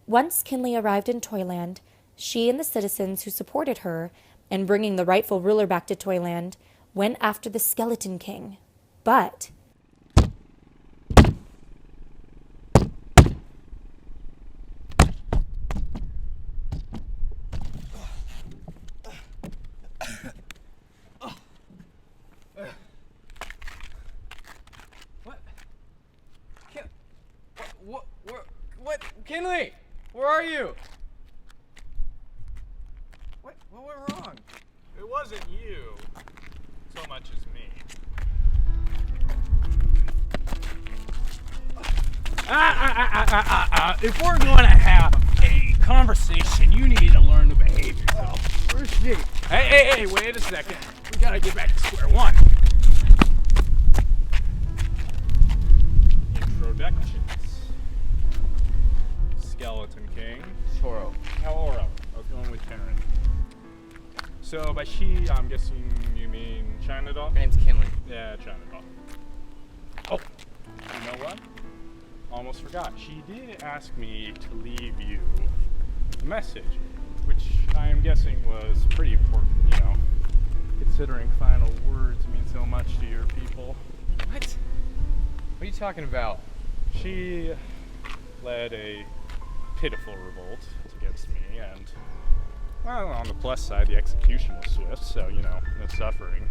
Once Kinley arrived in Toyland, she and the citizens who supported her in bringing the rightful ruler back to Toyland went after the Skeleton King. But What? Kinley! Where are you? What went wrong? It wasn't you so much as me. If we're going to have a conversation, you need to learn to behave yourself. Where's she? Hey, wait a second. We gotta get back to square one. Introductions. Skeleton King. Toro. Oro. I was going with Karen. So by she, I'm guessing you mean China Doll? Her name's Kinley. Yeah, China Doll. Oh, you know what? Almost forgot. She did ask me to leave you a message, which I am guessing was pretty important, you know, considering final words mean so much to your people. What? What are you talking about? She led a pitiful revolt against me, and, well, on the plus side, the execution was swift, so, you know, no suffering.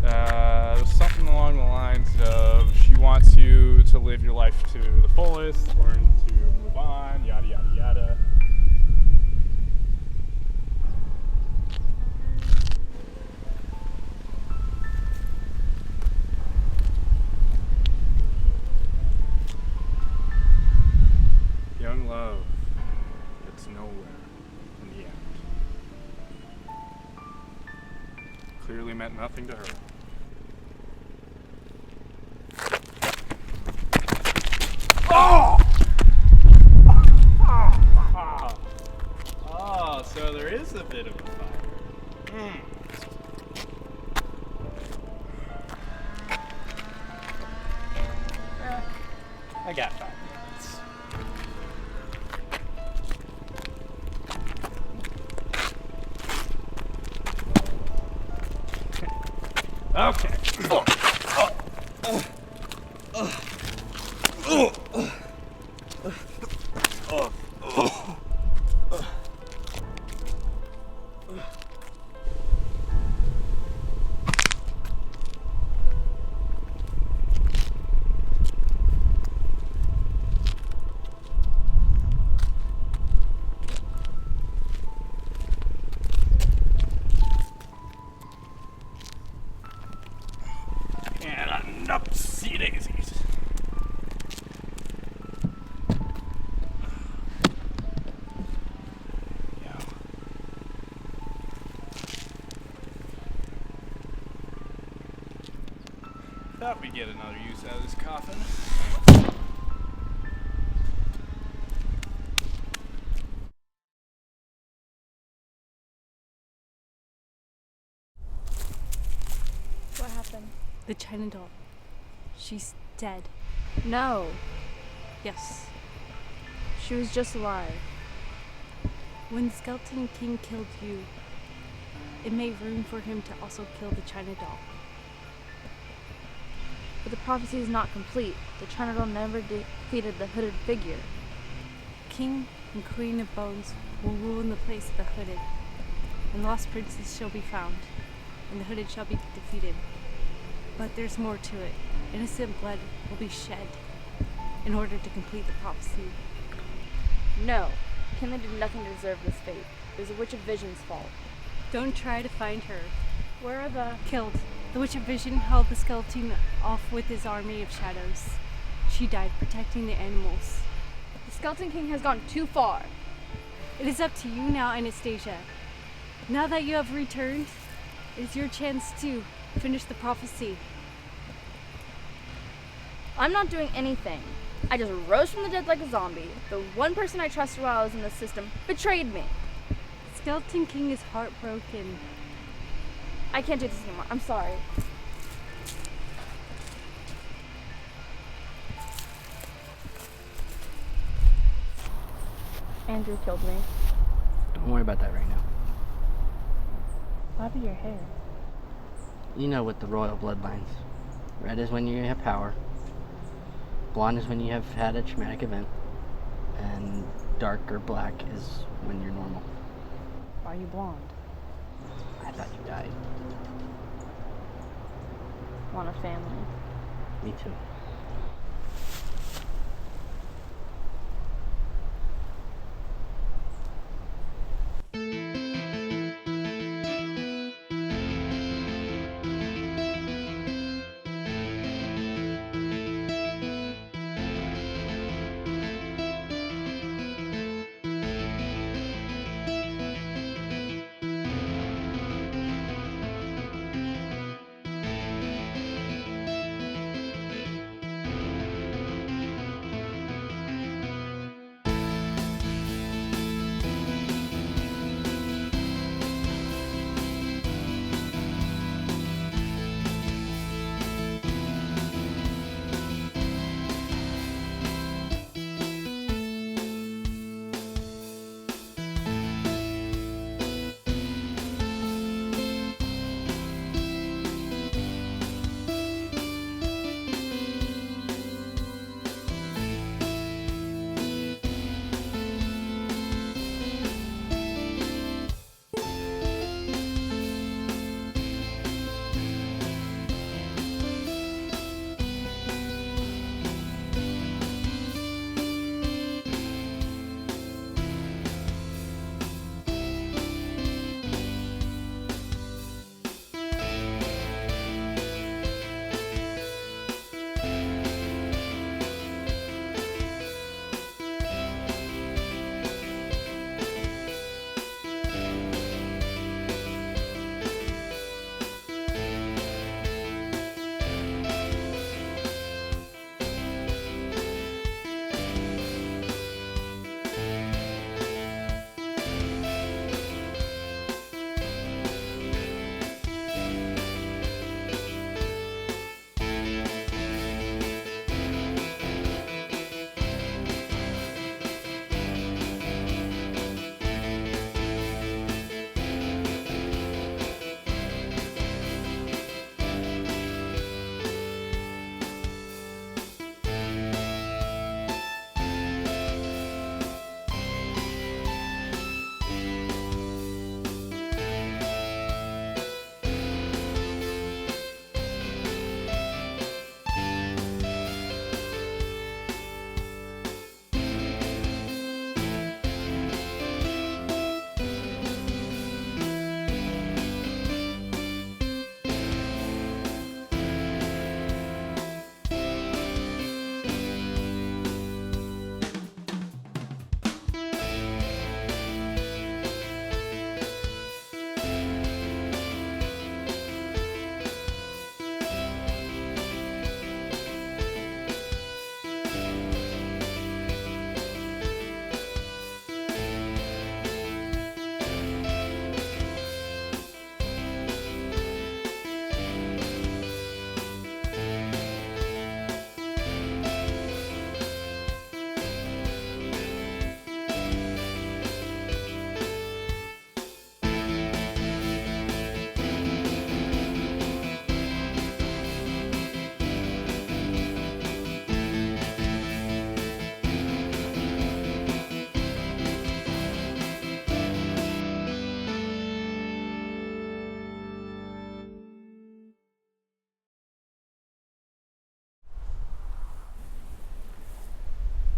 It was something along the lines of she wants you to live your life to the fullest, learn to move on, yada yada yada. Young love gets nowhere in the end. Clearly meant nothing to her. Oh! Oh, so there is a bit of a fire. I got 5 minutes. Okay. And upsy daisies. Yeah. Thought we'd get another use out of this coffin. What happened? The China doll. She's dead. No. Yes. She was just alive. When Skeleton King killed you, it made room for him to also kill the China doll. But the prophecy is not complete. The Trinity never defeated the hooded figure. King and Queen of Bones will rule in the place of the hooded, and lost princes shall be found, and the hooded shall be defeated. But there's more to it. Innocent blood will be shed in order to complete the prophecy. No, Kinley did nothing to deserve this fate. It was the Witch of Vision's fault. Don't try to find her. Where are the... Killed. The Witch of Vision held the skeleton off with his army of shadows. She died protecting the animals. The Skeleton King has gone too far. It is up to you now, Anastasia. Now that you have returned, it is your chance to finish the prophecy. I'm not doing anything. I just rose from the dead like a zombie. The one person I trusted while I was in the system betrayed me. Skeleton King is heartbroken. I can't do this anymore. I'm sorry. Andrew killed me. Don't worry about that right now. Why be your hair? You know, with the royal bloodlines. Red is when you have power. Blonde is when you have had a traumatic event. And dark or black is when you're normal. Why are you blonde? I thought you died. Want a family? Me too.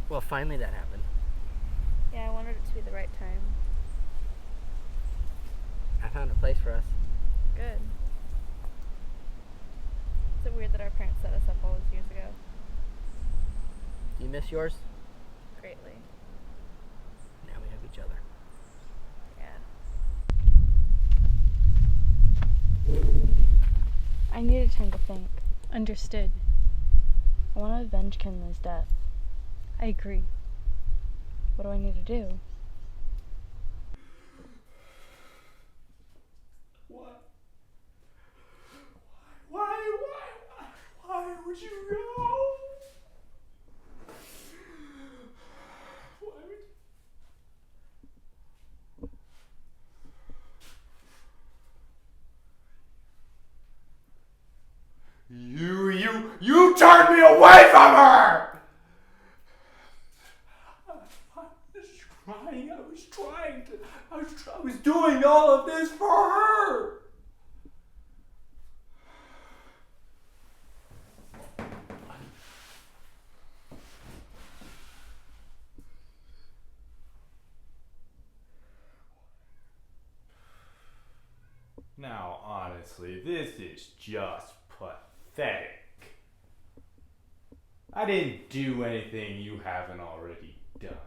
Well, finally that happened. Yeah, I wanted it to be the right time. I found a place for us. Good. Is it weird that our parents set us up all those years ago? Do you miss yours? Greatly. Now we have each other. Yeah. I needed time to think. Understood. I want to avenge Kinley's death. I agree. What do I need to do? Why would you go? Why would You turned me away from her! I was doing all of this for her! Now, honestly, this is just pathetic. I didn't do anything you haven't already done.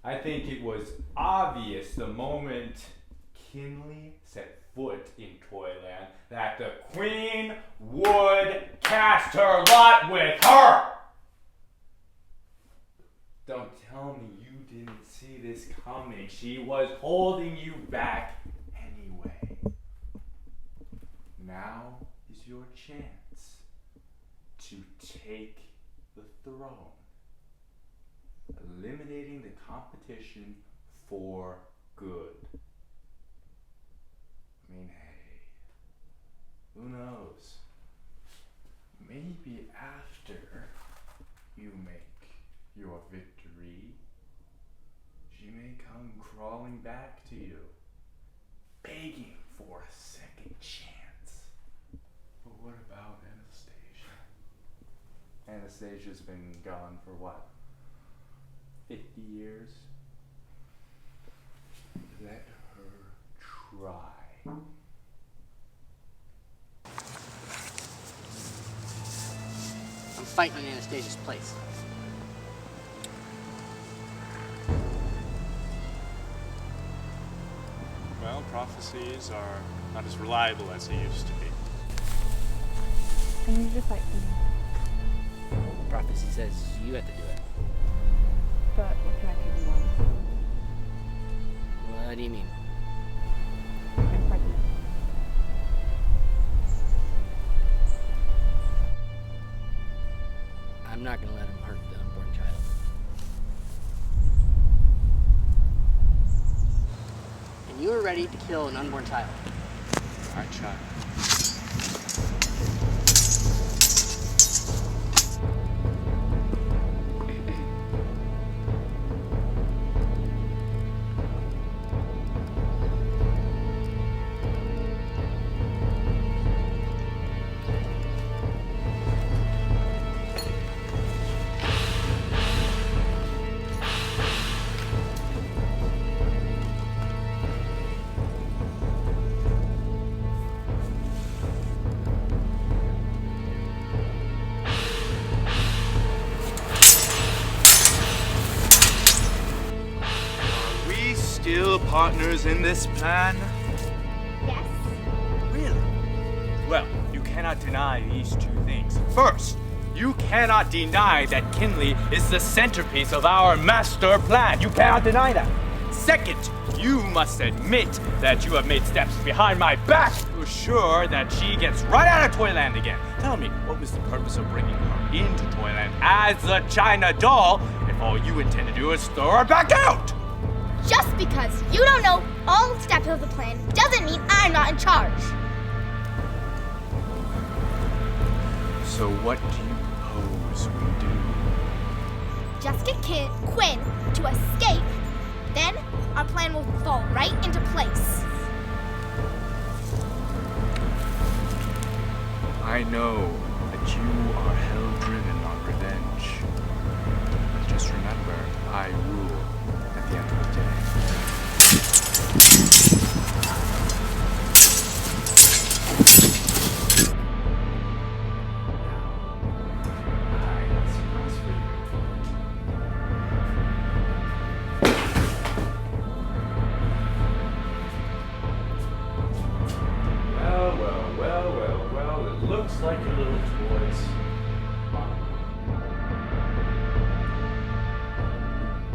I think it was obvious the moment Kinley set foot in Toyland that the Queen would cast her lot with her! Don't tell me you didn't see this coming. She was holding you back anyway. Now is your chance to take the throne, eliminating the competition for good. I mean, hey, who knows? Maybe after you make your victory, she may come crawling back to you, begging for a second chance. But what about Anastasia? Anastasia's been gone for what? 50 years? Let her try. I'm fighting in Anastasia's place. Well, prophecies are not as reliable as they used to be. I need you to fight for me. Prophecy says you have to do it. But what can I do wrong? What do you mean? I'm pregnant. I'm not gonna let him hurt the unborn child. And you were ready to kill an unborn child. Our child. Still partners in this plan? Yes. Really? Well, you cannot deny these two things. First, you cannot deny that Kinley is the centerpiece of our master plan. You cannot deny that. Second, you must admit that you have made steps behind my back to assure that she gets right out of Toyland again. Tell me, what was the purpose of bringing her into Toyland as the China doll if all you intend to do is throw her back out? Just because you don't know all steps of the plan doesn't mean I'm not in charge. So what do you propose we do? Just get Quinn to escape, then our plan will fall right into place. I know that that you are hell-driven on revenge. But just remember, I rule at the end of the day. Well, it looks like your little toys.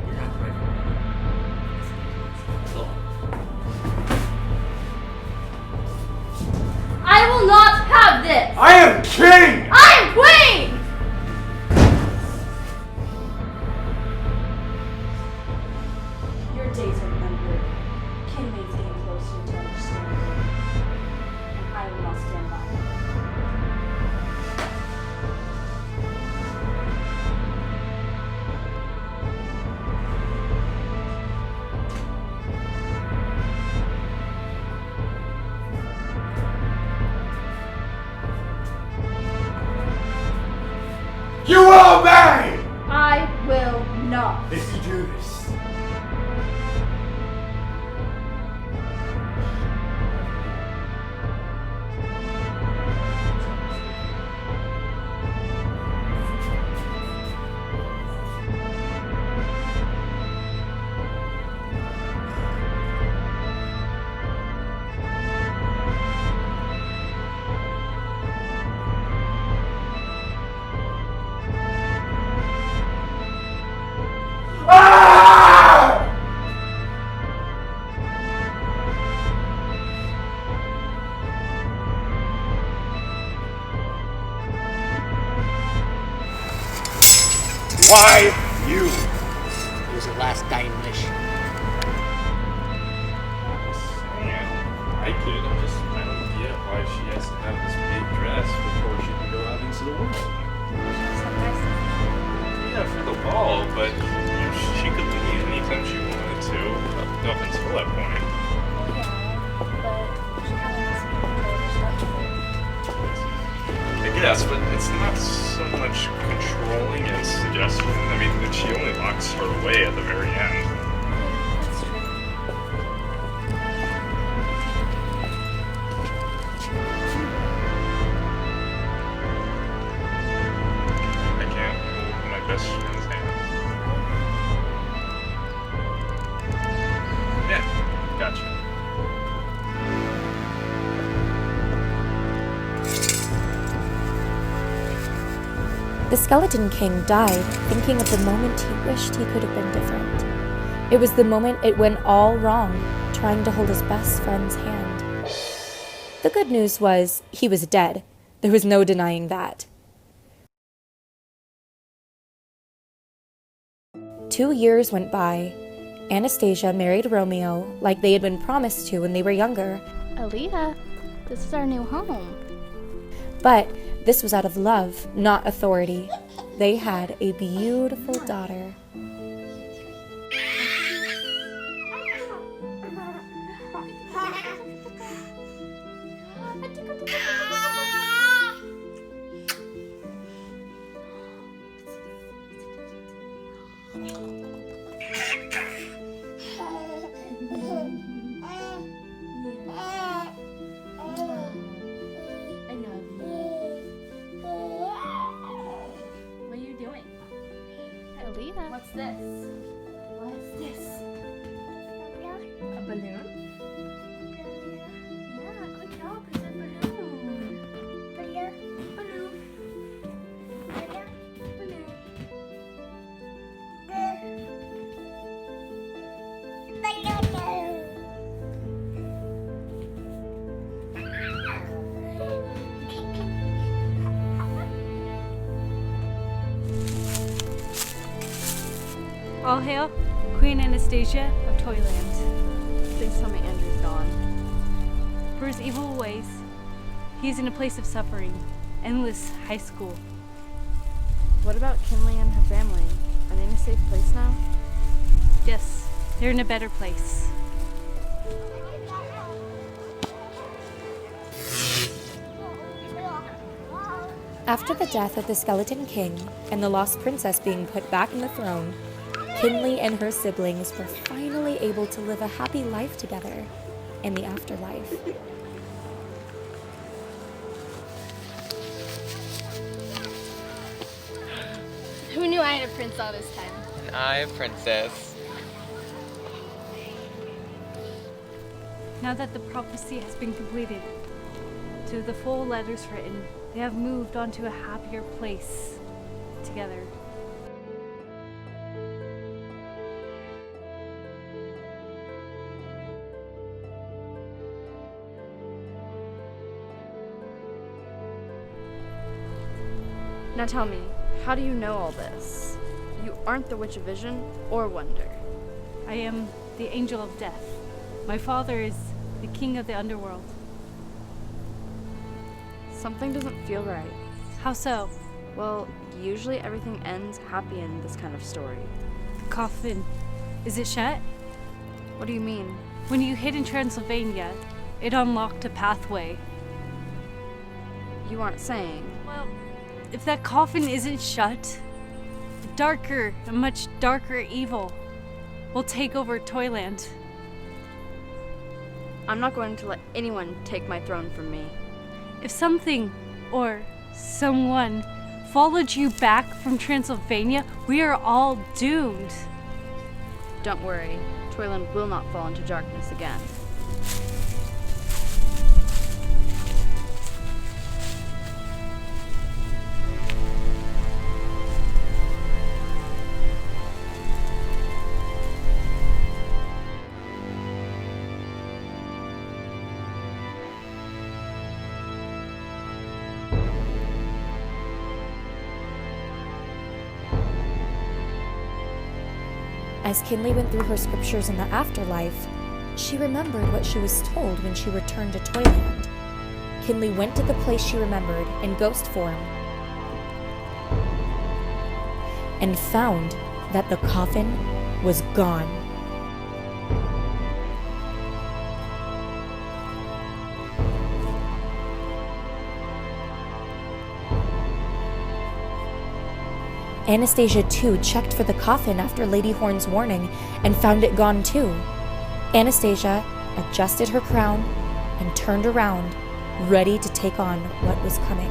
You're not ready. I will not have this! I am king! I am queen! Your days are numbered. Kinley's getting closer to understanding. And I will not stand by. You will obey! I will not. If you do this, why you? It was her last dying wish. I get it. I don't get why she has to have this big dress before she can go out into the world. Yeah, for the ball, but she could leave anytime she wanted to, up until that point. I guess, but it's not so much controlling as suggestion. I mean, she only locks her away at the very end. I can't hold my best friend's hand. Yeah, gotcha. The Skeleton King died thinking of the moment he wished he could have been different. It was the moment it went all wrong, trying to hold his best friend's hand. The good news was he was dead. There was no denying that. 2 years went by. Anastasia married Romeo like they had been promised to when they were younger. Aaliyah, this is our new home. But this was out of love, not authority. They had a beautiful daughter. What's this? What is this? A balloon? Yeah, good job. It's a balloon. Balloon. Balloon. All hail Queen Anastasia of Toyland. Please tell me Andrew's gone. For his evil ways, he is in a place of suffering, endless high school. What about Kinley and her family? Are they in a safe place now? Yes, they're in a better place. After the death of the Skeleton King and the lost princess being put back in the throne, Kinley and her siblings were finally able to live a happy life together in the afterlife. Who knew I had a prince all this time? And I, a princess. Now that the prophecy has been completed, to the full letters written, they have moved on to a happier place together. Now tell me, how do you know all this? You aren't the Witch of Vision or Wonder. I am the Angel of Death. My father is the king of the underworld. Something doesn't feel right. How so? Well, usually everything ends happy in this kind of story. The coffin. Is it shut? What do you mean? When you hid in Transylvania, it unlocked a pathway. You aren't saying. Well, if that coffin isn't shut, a much darker evil will take over Toyland. I'm not going to let anyone take my throne from me. If something or someone followed you back from Transylvania, we are all doomed. Don't worry, Toyland will not fall into darkness again. As Kinley went through her scriptures in the afterlife, she remembered what she was told when she returned to Toyland. Kinley went to the place she remembered in ghost form and found that the coffin was gone. Anastasia, too, checked for the coffin after Lady Horn's warning and found it gone, too. Anastasia adjusted her crown and turned around, ready to take on what was coming.